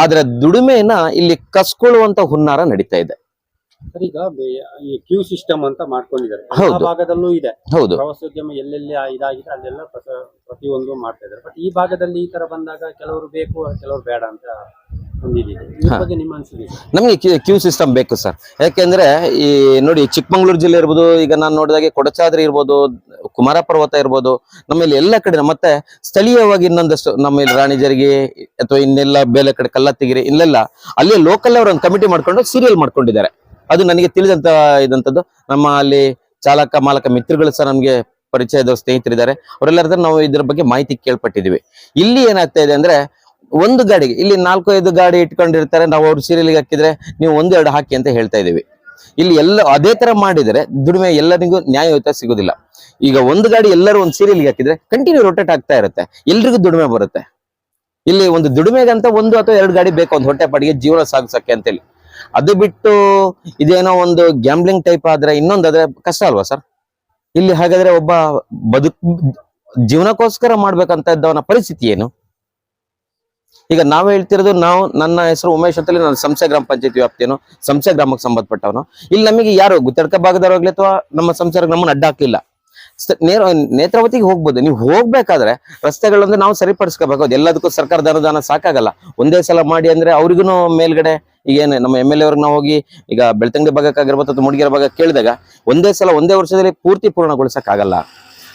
ಆದ್ರೆ ದುಡಿಮೆಯನ್ನ ಇಲ್ಲಿ ಕಸ್ಕೊಳ್ಳುವಂತ ಹುನ್ನಾರ ನಡೀತಾ ಇದೆ. ಈಗ ಈ ಕ್ಯೂ ಸಿಸ್ಟಮ್ ಅಂತ ಮಾಡ್ಕೊಂಡಿದ್ದಾರೆ, ಭಾಗದಲ್ಲೂ ಇದೆ. ಹೌದು, ಪ್ರವಾಸೋದ್ಯಮ ಎಲ್ಲೆಲ್ಲಿ ಇದಾಗಿದೆ ಅಲ್ಲೆಲ್ಲ ಪ್ರತಿಯೊಂದು ಮಾಡ್ತಾ ಇದ್ದಾರೆ. ಬಟ್ ಈ ಭಾಗದಲ್ಲಿ ಈ ತರ ಬಂದಾಗ ಕೆಲವರು ಬೇಕು, ಕೆಲವರು ಬೇಡ ಅಂತ ನಮ್ಗೆ ಕ್ಯೂ ಸಿಸ್ಟಮ್ ಬೇಕು ಸರ್. ಯಾಕೆಂದ್ರೆ ಈ ನೋಡಿ, ಚಿಕ್ಕಮಗಳೂರು ಜಿಲ್ಲೆ ಇರ್ಬೋದು, ಈಗ ನಾನು ನೋಡಿದಾಗೆ ಕೊಡಚಾದ್ರಿ ಇರ್ಬೋದು, ಕುಮಾರ ಪರ್ವತ ಇರ್ಬೋದು, ನಮ್ಮಲ್ಲಿ ಎಲ್ಲ ಕಡೆ ಮತ್ತೆ ಸ್ಥಳೀಯವಾಗಿ ಇನ್ನೊಂದಷ್ಟು ನಮ್ಮಲ್ಲಿ ರಾಣಿಜರಿಗೆ ಅಥವಾ ಇನ್ನೆಲ್ಲ ಬೇರೆ ಕಡೆ ಕಲ್ಲತ್ತಿಗಿರಿ ಇಲ್ಲೆಲ್ಲ ಅಲ್ಲಿ ಲೋಕಲ್ ಅವರು ಒಂದು ಕಮಿಟಿ ಮಾಡ್ಕೊಂಡು ಸೀರಿಯಲ್ ಮಾಡ್ಕೊಂಡಿದ್ದಾರೆ. ಅದು ನನಗೆ ತಿಳಿದಂತ ಇದಂತದ್ದು. ನಮ್ಮ ಅಲ್ಲಿ ಚಾಲಕ ಮಾಲಕ ಮಿತ್ರಗಳು ಸಹ ನಮ್ಗೆ ಪರಿಚಯದ ಸ್ನೇಹಿತರಿದ್ದಾರೆ. ಅವರೆಲ್ಲರ ನಾವು ಇದ್ರ ಬಗ್ಗೆ ಮಾಹಿತಿ ಕೇಳ್ಪಟ್ಟಿದೀವಿ. ಇಲ್ಲಿ ಏನಾಗ್ತಾ ಇದೆ ಅಂದ್ರೆ, ಒಂದು ಗಾಡಿಗೆ ಇಲ್ಲಿ 4-5 ಗಾಡಿ ಇಟ್ಕೊಂಡಿರ್ತಾರೆ. ನಾವು ಅವ್ರು ಸೀರಿಯಲ್ಗೆ ಹಾಕಿದ್ರೆ ನೀವು 1-2 ಹಾಕಿ ಅಂತ ಹೇಳ್ತಾ ಇದೀವಿ. ಇಲ್ಲಿ ಎಲ್ಲ ಅದೇ ತರ ಮಾಡಿದರೆ ದುಡಿಮೆ ಎಲ್ಲರಿಗೂ ನ್ಯಾಯಯುತ ಸಿಗೋದಿಲ್ಲ. ಈಗ ಒಂದು ಗಾಡಿ ಎಲ್ಲರೂ ಒಂದು ಸೀರಿಯಲ್ಗೆ ಹಾಕಿದ್ರೆ ಕಂಟಿನ್ಯೂ ರೊಟೇಟ್ ಆಗ್ತಾ ಇರುತ್ತೆ, ಎಲ್ರಿಗೂ ದುಡಿಮೆ ಬರುತ್ತೆ. ಇಲ್ಲಿ ಒಂದು ದುಡಿಮೆಗಂತ 1 ಅಥವಾ 2 ಗಾಡಿ ಬೇಕು ಒಂದು ಹೊಟ್ಟೆ ಪಾಡಿಗೆ ಜೀವನ ಸಾಗಿಸಕ್ಕೆ ಅಂತೇಳಿ. ಅದು ಬಿಟ್ಟು ಇದೇನೋ ಒಂದು ಗ್ಯಾಂಬ್ಲಿಂಗ್ ಟೈಪ್ ಆದ್ರೆ ಇನ್ನೊಂದಾದ್ರೆ ಕಷ್ಟ ಅಲ್ವಾ ಸರ್? ಇಲ್ಲಿ ಹಾಗಾದ್ರೆ ಒಬ್ಬ ಜೀವನಕ್ಕೋಸ್ಕರ ಮಾಡ್ಬೇಕಂತ ಇದ್ದವನ ಪರಿಸ್ಥಿತಿ ಏನು? ಈಗ ನಾವು ಹೇಳ್ತಿರೋದು, ನನ್ನ ಹೆಸರು ಉಮೇಶ್ ಅಂತೇಳಿ, ನಾನು ಸಂಸೆ ಗ್ರಾಮ ಪಂಚಾಯತಿ ವ್ಯಾಪ್ತಿಯನ್ನು ಸಂಸೆ ಗ್ರಾಮಕ್ಕೆ ಸಂಬಂಧಪಟ್ಟವನು. ಇಲ್ಲಿ ನಮಗೆ ಯಾರು ಗುತ್ತಡ್ಕ ಭಾಗದವರಾಗ್ಲಿ ಅಥವಾ ನಮ್ಮ ಸಂಸಾರಕ್ಕೆ ನಮ್ಮನ್ನು ಅಡ್ಡ ಹಾಕ್ಲಿಲ್ಲ. ನೇತ್ರಾವತಿಗೆ ಹೋಗ್ಬೋದು. ನೀವು ಹೋಗ್ಬೇಕಾದ್ರೆ ರಸ್ತೆಗಳೊಂದು ನಾವು ಸರಿಪಡಿಸ್ಕೋಬೇಕು. ಎಲ್ಲದಕ್ಕೂ ಸರ್ಕಾರದ ಅನುದಾನ ಸಾಕಾಗಲ್ಲ. ಒಂದೇ ಸಲ ಮಾಡಿ ಅಂದ್ರೆ ಅವ್ರಿಗೂ ಮೇಲ್ಗಡೆ ಈಗೇನು ನಮ್ಮ MLA ಅವ್ರಿಗೆ ನಾವು ಹೋಗಿ ಈಗ ಬೆಳ್ತಂಗಡಿ ಭಾಗಕ್ಕಾಗಿರ್ಬೋದು ಅಥವಾ ಮೂಡಿಗೆರೆ ಭಾಗ ಕೇಳಿದಾಗ ಒಂದೇ ವರ್ಷದಲ್ಲಿ ಪೂರ್ತಿ ಪೂರ್ಣಗೊಳಿಸಕ್ ಆಗಲ್ಲ.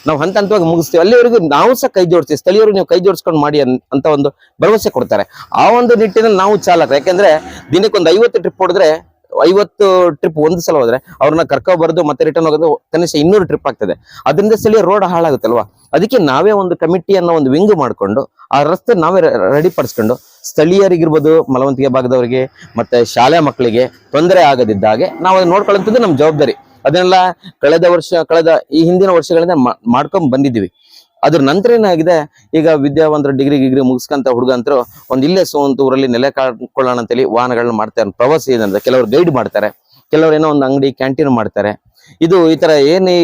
ನಾವು ಹಂತ ಹಂತವಾಗಿ ಮುಗಿಸ್ತೀವಿ. ಅಲ್ಲಿವರೆಗೂ ನಾವು ಸಹ ಕೈ ಜೋಡಿಸ್ತೀವಿ. ಸ್ಥಳೀಯರು ನೀವು ಕೈ ಜೋಡಿಸ್ಕೊಂಡು ಮಾಡಿ ಅಂತ ಒಂದು ಭರವಸೆ ಕೊಡ್ತಾರೆ. ಆ ಒಂದು ನಿಟ್ಟಿನಲ್ಲಿ ನಾವು ಚಾಲಕ, ಯಾಕೆಂದ್ರೆ ದಿನಕ್ಕೊಂದು 50 ಟ್ರಿಪ್ ಹೊಡೆದ್ರೆ 50 ಟ್ರಿಪ್ ಒಂದು ಸಲ ಹೋದ್ರೆ ಅವ್ರನ್ನ ಕರ್ಕೊಬಾರ್ದು ಮತ್ತೆ ರಿಟರ್ನ್ ಹೋಗೋದು ಕನಿಷ್ಠ 200 ಟ್ರಿಪ್ ಆಗ್ತದೆ. ಅದರಿಂದ ಸ್ಥಳೀಯ ರೋಡ್ ಹಾಳಾಗುತ್ತಲ್ವಾ? ಅದಕ್ಕೆ ನಾವೇ ಒಂದು ಕಮಿಟಿಯನ್ನ ಒಂದು ವಿಂಗ್ ಮಾಡ್ಕೊಂಡು ಆ ರಸ್ತೆ ನಾವೇ ರೆಡಿ ಪಡಿಸ್ಕೊಂಡು ಸ್ಥಳೀಯರಿಗಿರ್ಬೋದು, ಮಲವಂತಿಗೆ ಭಾಗದವರಿಗೆ ಮತ್ತೆ ಶಾಲೆ ಮಕ್ಕಳಿಗೆ ತೊಂದರೆ ಆಗದಿದ್ದಾಗೆ ನಾವು ಅದನ್ನ ನೋಡ್ಕೊಳ್ಳುವಂಥದ್ದು ನಮ್ಮ ಜವಾಬ್ದಾರಿ. ಅದನ್ನೆಲ್ಲ ಕಳೆದ ಈ ಹಿಂದಿನ ವರ್ಷಗಳಿಂದ ಮಾಡ್ಕೊಂಡ್ ಬಂದಿದ್ದೀವಿ. ಅದ್ರ ನಂತರ ಏನಾಗಿದೆ, ಈಗ ವಿದ್ಯಾವಂತರ ಡಿಗ್ರಿ ಮುಗಿಸ್ಕಂತ ಹುಡುಗಂತರು ಒಂದ್ ಇಲ್ಲೇ ಸ್ವಂತ ಊರಲ್ಲಿ ನೆಲೆ ಕಾಕೊಳ್ಳೋಣ ಅಂತೇಳಿ ವಾಹನಗಳನ್ನ ಮಾಡ್ತಾರೆ. ಪ್ರವಾಸಿ ಏನಂದ್ರೆ ಕೆಲವರು ಗೈಡ್ ಮಾಡ್ತಾರೆ, ಕೆಲವರು ಏನೋ ಒಂದು ಅಂಗಡಿ ಕ್ಯಾಂಟೀನ್ ಮಾಡ್ತಾರೆ, ಈ ತರ ಏನೇ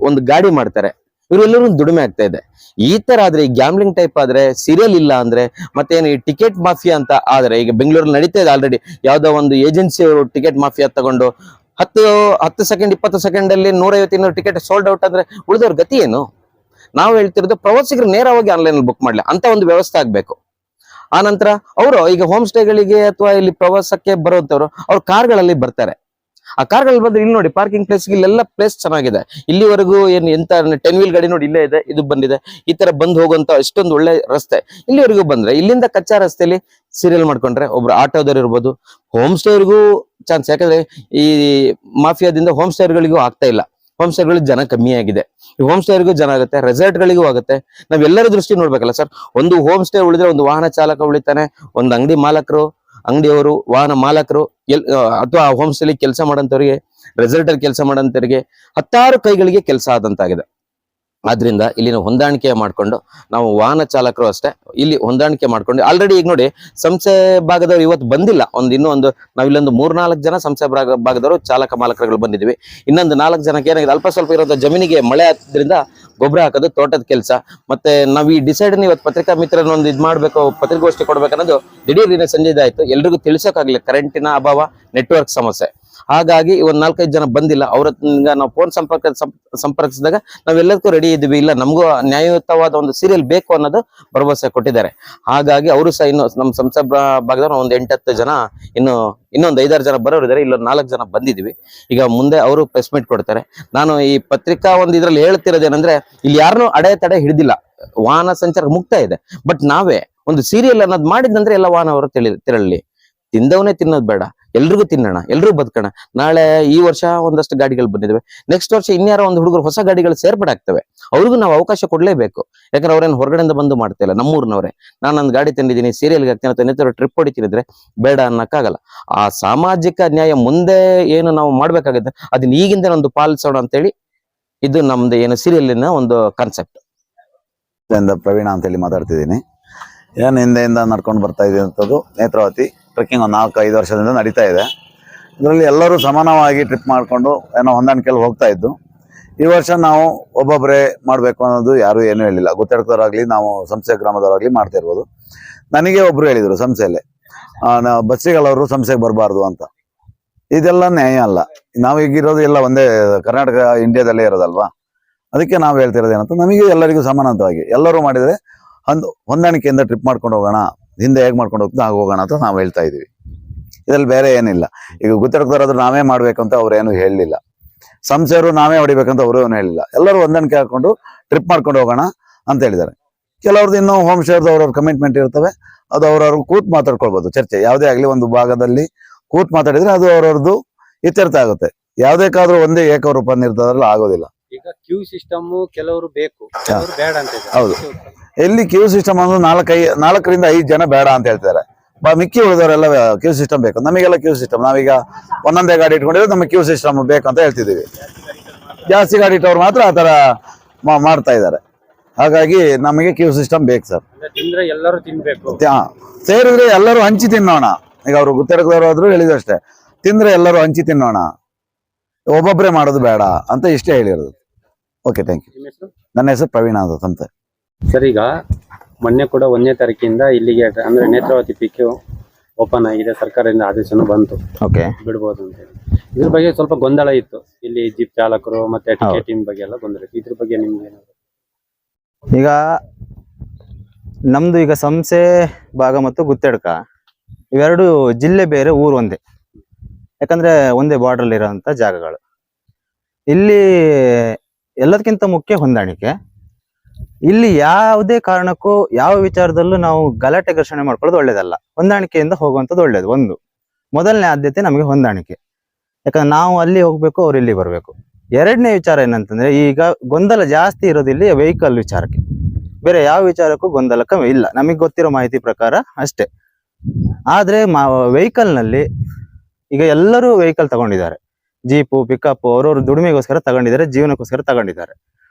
ಒಂದು ಗಾಡಿ ಮಾಡ್ತಾರೆ. ಇವರೆಲ್ಲರೂ ದುಡಿಮೆ ಆಗ್ತಾ ಇದೆ. ಈ ತರ ಆದ್ರೆ ಈ ಗ್ಯಾಮ್ಲಿಂಗ್ ಟೈಪ್ ಆದ್ರೆ, ಸೀರಿಯಲ್ ಇಲ್ಲ ಅಂದ್ರೆ, ಮತ್ತೇನು ಈ ಟಿಕೆಟ್ ಮಾಫಿಯಾ ಅಂತ ಆದ್ರೆ, ಈಗ ಬೆಂಗಳೂರಲ್ಲಿ ನಡೀತಾ ಇದೆ ಆಲ್ರೆಡಿ. ಯಾವ್ದೋ ಒಂದು ಏಜೆನ್ಸಿ ಅವರು ಟಿಕೆಟ್ ಮಾಫಿಯಾ ತಗೊಂಡು 10 ಸೆಕೆಂಡ್ 20 ಸೆಕೆಂಡ್ ಅಲ್ಲಿ 150-200 ಟಿಕೆಟ್ ಸೋಲ್ಡ್ ಔಟ್ ಆದ್ರೆ ಉಳಿದವ್ರ ಗತಿ ಏನು? ನಾವು ಹೇಳ್ತಿರೋದು ಪ್ರವಾಸಿಗರು ನೇರವಾಗಿ ಆನ್ಲೈನ್ ಅಲ್ಲಿ ಬುಕ್ ಮಾಡ್ಲಿ ಅಂತ ಒಂದು ವ್ಯವಸ್ಥೆ ಆಗ್ಬೇಕು. ಆ ನಂತರ ಅವರು ಈಗ ಹೋಮ್ ಸ್ಟೇಗಳಿಗೆ ಅಥವಾ ಇಲ್ಲಿ ಪ್ರವಾಸಕ್ಕೆ ಬರೋಂಥವ್ರು ಅವ್ರ ಕಾರ್ಗಳಲ್ಲಿ ಬರ್ತಾರೆ. ಆ ಕಾರ್ಗಳಲ್ಲಿ ಬಂದ್ರೆ ಇಲ್ಲಿ ನೋಡಿ ಪಾರ್ಕಿಂಗ್ ಪ್ಲೇಸ್ ಇಲ್ಲೆಲ್ಲ ಪ್ಲೇಸ್ ಚೆನ್ನಾಗಿದೆ. ಇಲ್ಲಿವರೆಗೂ ಏನು ಎಂತ 10 ವೀಲ್ ಗಾಡಿ ನೋಡಿ ಇಲ್ಲೇ ಇದೆ, ಇದು ಬಂದಿದೆ. ಈ ತರ ಬಂದು ಹೋಗುವಂತ ಎಷ್ಟೊಂದು ಒಳ್ಳೆ ರಸ್ತೆ. ಇಲ್ಲಿವರೆಗೂ ಬಂದ್ರೆ ಇಲ್ಲಿಂದ ಕಚ್ಚಾ ರಸ್ತೆಯಲ್ಲಿ ಸೀರಿಯಲ್ ಮಾಡ್ಕೊಂಡ್ರೆ ಒಬ್ರು ಆಟೋದವ್ರು ಇರ್ಬೋದು, ಹೋಮ್ ಸ್ಟೇವರ್ಗೂ ಚಾನ್ಸ್. ಯಾಕಂದ್ರೆ ಈ ಮಾಫಿಯಾದಿಂದ ಹೋಮ್ ಸ್ಟೇಗಳಿಗೂ ಆಗ್ತಾ ಇಲ್ಲ. ಹೋಮ್ ಸ್ಟೇಗಳಿಗೆ ಜನ ಕಮ್ಮಿ ಆಗಿದೆ. ಈ ಹೋಮ್ ಸ್ಟೇಗಳಿಗೂ ಜನ ಆಗುತ್ತೆ, ರೆಸಾರ್ಟ್ ಗಳಿಗೂ ಆಗುತ್ತೆ. ನಾವೆಲ್ಲರ ದೃಷ್ಟಿ ನೋಡ್ಬೇಕಲ್ಲ ಸರ್. ಒಂದು ಹೋಮ್ ಸ್ಟೇ ಉಳಿದ್ರೆ ಒಂದು ವಾಹನ ಚಾಲಕ ಉಳಿತಾನೆ, ಒಂದು ಅಂಗಡಿ ಮಾಲಕರು, ಅಂಗಡಿಯವರು, ವಾಹನ ಮಾಲಕರು, ಅಥವಾ ಹೋಮ್ ಸ್ಟೇಲಿ ಕೆಲಸ ಮಾಡೋಂಥವ್ರಿಗೆ, ರೆಸಾರ್ಟ್ ಅಲ್ಲಿ ಕೆಲಸ ಮಾಡೋಂಥವ್ರಿಗೆ 10 ಕೈಗಳಿಗೆ ಕೆಲಸ ಆದಂತಾಗಿದೆ. ಆದ್ರಿಂದ ಇಲ್ಲಿನ ಹೊಂದಾಣಿಕೆ ಮಾಡ್ಕೊಂಡು ನಾವು ವಾಹನ ಚಾಲಕರು ಅಷ್ಟೇ ಇಲ್ಲಿ ಹೊಂದಾಣಿಕೆ ಮಾಡ್ಕೊಂಡು ಆಲ್ರೆಡಿ ಈಗ ನೋಡಿ ಸಂಸ್ಥೆ ಭಾಗದವರು ಇವತ್ತು ಬಂದಿಲ್ಲ. ಇನ್ನೊಂದು ನಾವಿಲ್ಲೊಂದು 3-4 ಜನ ಸಂಸ್ಥೆ ಭಾಗದವರು ಚಾಲಕ ಮಾಲಕರುಗಳು ಬಂದಿದ್ವಿ. ಇನ್ನೊಂದು 4 ಜನಕ್ಕೆ ಏನಾಗಿದೆ, ಅಲ್ಪ ಸ್ವಲ್ಪ ಇರುವಂತ ಜಮೀನಿಗೆ ಮಳೆ ಆದ್ರಿಂದ ಗೊಬ್ಬರ ಹಾಕೋದು, ತೋಟದ ಕೆಲಸ. ಮತ್ತೆ ನಾವು ಈ ಡಿಸೈಡ್ ಇವತ್ತು ಪತ್ರಿಕಾ ಮಿತ್ರನ ಒಂದು ಇದು ಮಾಡ್ಬೇಕು, ಪತ್ರಿಕಾಗೋಷ್ಠಿ ಕೊಡ್ಬೇಕನ್ನೋದು ದಿಢೀರ್ ಸಂಜೆ ಆಯ್ತು. ಎಲ್ರಿಗೂ ತಿಳಿಸೋಕ್ಕಾಗಲಿಲ್ಲ, ಕರೆಂಟಿನ ಅಭಾವ, ನೆಟ್ವರ್ಕ್ ಸಮಸ್ಯೆ. ಹಾಗಾಗಿ ಒಂದ್ 4-5 ಜನ ಬಂದಿಲ್ಲ. ಅವ್ರ ನಾವು ಫೋನ್ ಸಂಪರ್ಕಿಸಿದಾಗ ನಾವೆಲ್ಲದಕ್ಕೂ ರೆಡಿ ಇದ್ವಿ, ಇಲ್ಲ ನಮಗೂ ನ್ಯಾಯಯುತವಾದ ಒಂದು ಸೀರಿಯಲ್ ಬೇಕು ಅನ್ನೋದು ಭರವಸೆ ಕೊಟ್ಟಿದ್ದಾರೆ. ಹಾಗಾಗಿ ಅವರು ಸಹ ಇನ್ನು ನಮ್ಮ ಸಂಸ್ಥೆ ಭಾಗದವ್ರು ಒಂದು 8-10 ಜನ, ಇನ್ನೊಂದು 5-6 ಜನ ಬರೋರಿದ್ದಾರೆ. ಇಲ್ಲೊಂದು 4 ಜನ ಬಂದಿದ್ವಿ. ಈಗ ಮುಂದೆ ಅವರು ಪ್ರೆಸ್ ಮೀಟ್ ಕೊಡ್ತಾರೆ. ನಾನು ಈ ಪತ್ರಿಕಾ ಒಂದು ಇದ್ರಲ್ಲಿ ಹೇಳ್ತಿರೋದೇನಂದ್ರೆ, ಇಲ್ಲಿ ಯಾರನ್ನೂ ಅಡೆತಡೆ ಹಿಡಿದಿಲ್ಲ, ವಾಹನ ಸಂಚಾರ ಮುಕ್ತ ಇದೆ. ಬಟ್ ನಾವೇ ಒಂದು ಸೀರಿಯಲ್ ಅನ್ನೋದು ಮಾಡಿದ್ನಂದ್ರೆ ಎಲ್ಲ ವಾಹನ ಅವರು ತಿರಳಲಿ. ತಿಂದವನೇ ತಿನ್ನೋದು ಬೇಡ, ಎಲ್ರಿಗೂ ತಿನ್ನೋಣ, ಎಲ್ರೂ ಬದುಕೋಣ. ನಾಳೆ ಈ ವರ್ಷ ಒಂದಷ್ಟು ಗಾಡಿಗಳು ಬಂದಿದ್ದಾವೆ, ನೆಕ್ಸ್ಟ್ ವರ್ಷ ಇನ್ಯಾರೋ ಒಂದು ಹುಡುಗರು ಹೊಸ ಗಾಡಿಗಳು ಸೇರ್ಪಡೆ ಆಗ್ತವೆ. ಅವ್ರಿಗೂ ನಾವು ಅವಕಾಶ ಕೊಡ್ಲೇಬೇಕು. ಯಾಕಂದ್ರೆ ಅವ್ರೇನು ಹೊರಗಡೆಯಿಂದ ಬಂದು ಮಾಡ್ತಿಲ್ಲ, ನಮ್ಮೂರ್ನವ್ರೆ. ನಾನೊಂದು ಗಾಡಿ ತಂದಿದ್ದೀನಿ, ಸೀರಿಯಲ್ಗೆ ಹಾಕ್ತೀನಿ ಅಥವಾ ಇನ್ನಿತರ ಟ್ರಿಪ್ ಹೊಡಿತೀನಿದ್ರೆ ಬೇಡ ಅನ್ನಕ್ಕಾಗಲ್ಲ. ಆ ಸಾಮಾಜಿಕ ನ್ಯಾಯ ಮುಂದೆ ಏನು ನಾವು ಮಾಡ್ಬೇಕಾಗುತ್ತೆ ಅದನ್ನ ಈಗಿಂದ ಒಂದು ಪಾಲಿಸೋಣ ಅಂತೇಳಿ ಇದು ನಮ್ದು ಏನು ಸೀರಿಯಲ್ನ ಒಂದು ಕಾನ್ಸೆಪ್ಟ್. ಪ್ರವೀಣ ಅಂತೇಳಿ ಮಾತಾಡ್ತಿದ್ದೀನಿ. ಏನು ಹಿಂದೆಯಿಂದ ನಡ್ಕೊಂಡು ಬರ್ತಾ ಇದೆ ಅಂತದ್ದು ನೇತ್ರಾವತಿ ಟ್ರೆಕ್ಕಿಂಗ್ ಒಂದು 4-5 ವರ್ಷದಿಂದ ನಡೀತಾ ಇದೆ. ಇದರಲ್ಲಿ ಎಲ್ಲರೂ ಸಮಾನವಾಗಿ ಟ್ರಿಪ್ ಮಾಡಿಕೊಂಡು ಏನೋ ಹೊಂದಾಣಿಕೆಯಲ್ಲಿ ಹೋಗ್ತಾ ಇದ್ದು. ಈ ವರ್ಷ ನಾವು ಒಬ್ಬೊಬ್ಬರೇ ಮಾಡಬೇಕು ಅನ್ನೋದು ಯಾರು ಏನೂ ಹೇಳಿಲ್ಲ. ಗುತ್ತೇಡ್ಕದವರಾಗಲಿ ನಾವು ಸಂಸ್ಥೆ ಗ್ರಾಮದವರಾಗಲಿ ಮಾಡ್ತಾ ಇರ್ಬೋದು. ನನಗೆ ಒಬ್ರು ಹೇಳಿದರು ಸಂಸ್ಥೆಯಲ್ಲೇ, ಬಸ್ಸಿಗಳವರು ಸಂಸ್ಥೆಗೆ ಬರಬಾರ್ದು ಅಂತ. ಇದೆಲ್ಲ ನ್ಯಾಯ ಅಲ್ಲ. ನಾವು ಈಗಿರೋದು ಎಲ್ಲ ಒಂದೇ ಕರ್ನಾಟಕ ಇಂಡಿಯಾದಲ್ಲೇ ಇರೋದಲ್ವಾ. ಅದಕ್ಕೆ ನಾವು ಹೇಳ್ತಿರೋದು ಏನಂತ, ನಮಗೆ ಎಲ್ಲರಿಗೂ ಸಮಾನತವಾಗಿ ಎಲ್ಲರೂ ಮಾಡಿದರೆ ಹೊಂದಾಣಿಕೆಯಿಂದ ಟ್ರಿಪ್ ಮಾಡ್ಕೊಂಡು ಹೋಗೋಣ, ಹಿಂದೆ ಹೇಗೆ ಮಾಡ್ಕೊಂಡು ಹೋಗ್ತಾ ಹಾಗೆ ಹೋಗೋಣ ಅಂತ ನಾವು ಹೇಳ್ತಾ ಇದೀವಿ. ಇದ್ರಲ್ಲಿ ಬೇರೆ ಏನಿಲ್ಲ. ಈಗ ಗುತ್ತೇಡ್ಕದವರಾದ್ರೂ ನಾವೇ ಮಾಡ್ಬೇಕು ಅಂತ ಅವ್ರೇನು ಹೇಳಲಿಲ್ಲ, ಸಂಸ್ಥೆಯವರು ನಾವೇ ಹೊಡಿಬೇಕಂತ ಅವರು ಏನು ಹೇಳಿಲ್ಲ. ಎಲ್ಲರೂ ಹೊಂದಾಣಿಕೆ ಹಾಕೊಂಡು ಟ್ರಿಪ್ ಮಾಡ್ಕೊಂಡು ಹೋಗೋಣ ಅಂತ ಹೇಳಿದ್ದಾರೆ. ಕೆಲವ್ರದ್ದು ಇನ್ನೂ ಹೋಮ್ ಸ್ಟೇರ್ದು ಅವ್ರವ್ರ ಕಮಿಟ್ಮೆಂಟ್ ಇರ್ತವೆ, ಅದು ಅವ್ರವ್ರು ಕೂತ್ ಮಾತಾಡ್ಕೊಳ್ಬೋದು. ಚರ್ಚೆ ಯಾವುದೇ ಆಗಲಿ ಒಂದು ಭಾಗದಲ್ಲಿ ಕೂತ್ ಮಾತಾಡಿದ್ರೆ ಅದು ಅವ್ರವ್ರದ್ದು ಇತ್ಯರ್ಥ ಆಗುತ್ತೆ. ಯಾವುದೇಕಾದ್ರೂ ಒಂದೇ ಏಕರೂಪ ನಿರ್ಧಾರ ಆಗೋದಿಲ್ಲ. ಈಗ ಕ್ಯೂ ಸಿಸ್ಟಮ್ ಕೆಲವರು ಬೇಕು, ಕೆಲವರು ಬೇಡ ಅಂತ ಇದ್ದಾರೆ. ಹೌದು, ಎಲ್ಲಿ ಕ್ಯೂ ಸಿಸ್ಟಮ್ ಅಂದ್ರೆ 4ರಿಂದ 5 ಜನ ಬೇಡ ಅಂತ ಹೇಳ್ತಾರೆ. ಮಿಕ್ಕಿ ಉಳಿದವರೆಲ್ಲ ಕ್ಯೂ ಸಿಸ್ಟಮ್ ಬೇಕು. ನಮಗೆಲ್ಲ ಕ್ಯೂ ಸಿಸ್ಟಮ್, ನಾವೀಗ ಒಂದೊಂದೇ ಗಾಡಿ ಇಟ್ಕೊಂಡಿದ್ರೆ ನಮಗೆ ಕ್ಯೂ ಸಿಸ್ಟಮ್ ಬೇಕು ಅಂತ ಹೇಳ್ತಿದ್ದೀವಿ. ಜಾಸ್ತಿ ಗಾಡಿ ಇಟ್ಟವ್ರು ಮಾತ್ರ ಆ ತರ ಮಾಡ್ತಾ ಇದ್ದಾರೆ. ಹಾಗಾಗಿ ನಮಗೆ ಕ್ಯೂ ಸಿಸ್ಟಮ್ ಬೇಕು ಸರ್. ತಿಂದ್ರೆ ಎಲ್ಲರೂ ತಿನ್ಬೇಕು, ಸೇರಿದ್ರೆ ಎಲ್ಲರೂ ಹಂಚಿ ತಿನ್ನೋಣ. ಈಗ ಅವರು ಗುತ್ತೇಡ್ಕದವರು ಆದ್ರೂ ಹೇಳಿದ್ರು ಅಷ್ಟೇ, ತಿಂದ್ರೆ ಎಲ್ಲರೂ ಹಂಚಿ ತಿನ್ನೋಣ, ಒಬ್ಬೊಬ್ಬರೇ ಮಾಡೋದು ಬೇಡ ಅಂತ ಇಷ್ಟೇ ಹೇಳಿರೋದು. Okay, thank you. ನನ್ನ ಹೆಸರು ಪ್ರವೀಣ ಅಂತ ಸಂತೆ. ಸರ್, ಈಗ ಮೊನ್ನೆ ಕೂಡ 1ನೇ ತಾರೀಕಿಂದ ಇಲ್ಲಿಗೆ ಅಂದ್ರೆ ನೇತ್ರಾವತಿ ಪೀಕ್ ಓಪನ್ ಆಗಿದೆ, ಸರ್ಕಾರದಿಂದ ಆದೇಶನೂ ಬಂತು, ಓಕೆ ಬಿಡ್ಬೋದು ಅಂತ ಹೇಳಿ. ಇದ್ರ ಬಗ್ಗೆ ಸ್ವಲ್ಪ ಗೊಂದಲ ಇತ್ತು ಇಲ್ಲಿ, ಜೀಪ್ ಚಾಲಕರು ಮತ್ತೆ ಟಿಕೆಟಿಂಗ್ ಬಗ್ಗೆ ಎಲ್ಲ ಗೊಂದಲ ಇತ್ತು. ಇದ್ರ ಬಗ್ಗೆ ನಿಮ್ಗೆ ಏನಾದ್ರು? ಈಗ ನಮ್ದು ಈಗ ಸಂಸ್ಥೆ ಭಾಗ ಮತ್ತು ಗುತ್ತೇಡ್ಕ ಇವೆರಡು ಜಿಲ್ಲೆ ಬೇರೆ, ಊರು ಒಂದೇ. ಯಾಕಂದ್ರೆ ಒಂದೇ ಬಾರ್ಡರ್ ಇರೋಂಥ ಜಾಗಗಳು. ಇಲ್ಲಿ ಎಲ್ಲದಕ್ಕಿಂತ ಮುಖ್ಯ ಹೊಂದಾಣಿಕೆ. ಇಲ್ಲಿ ಯಾವುದೇ ಕಾರಣಕ್ಕೂ ಯಾವ ವಿಚಾರದಲ್ಲೂ ನಾವು ಗಲಾಟೆ ಘರ್ಷಣೆ ಮಾಡ್ಕೊಳ್ಳೋದು ಒಳ್ಳೇದಲ್ಲ. ಹೊಂದಾಣಿಕೆಯಿಂದ ಹೋಗುವಂಥದ್ದು ಒಳ್ಳೇದು. ಮೊದಲನೇ ಆದ್ಯತೆ ನಮಗೆ ಹೊಂದಾಣಿಕೆ. ಯಾಕಂದ್ರೆ ನಾವು ಅಲ್ಲಿ ಹೋಗ್ಬೇಕು, ಅವ್ರು ಇಲ್ಲಿ ಬರಬೇಕು. ಎರಡನೇ ವಿಚಾರ ಏನಂತಂದ್ರೆ, ಈಗ ಗೊಂದಲ ಜಾಸ್ತಿ ಇರೋದಿಲ್ಲಿ ವೆಹಿಕಲ್ ವಿಚಾರಕ್ಕೆ. ಬೇರೆ ಯಾವ ವಿಚಾರಕ್ಕೂ ಗೊಂದಲಕ್ಕೆ ಇಲ್ಲ, ನಮಗೆ ಗೊತ್ತಿರೋ ಮಾಹಿತಿ ಪ್ರಕಾರ ಅಷ್ಟೇ. ಆದ್ರೆ ವೆಹಿಕಲ್ ನಲ್ಲಿ ಈಗ ಎಲ್ಲರೂ ವೆಹಿಕಲ್ ತಗೊಂಡಿದ್ದಾರೆ. ಜೀಪು, ಪಿಕಪ್ ಅವ್ರವ್ರ ದುಡಿಮೆಗೋಸ್ಕರ ತಗೊಂಡಿದ್ದಾರೆ, ಜೀವನಕ್ಕೋಸ್ಕರ ತಗೊಂಡಿದ್ದಾರೆ.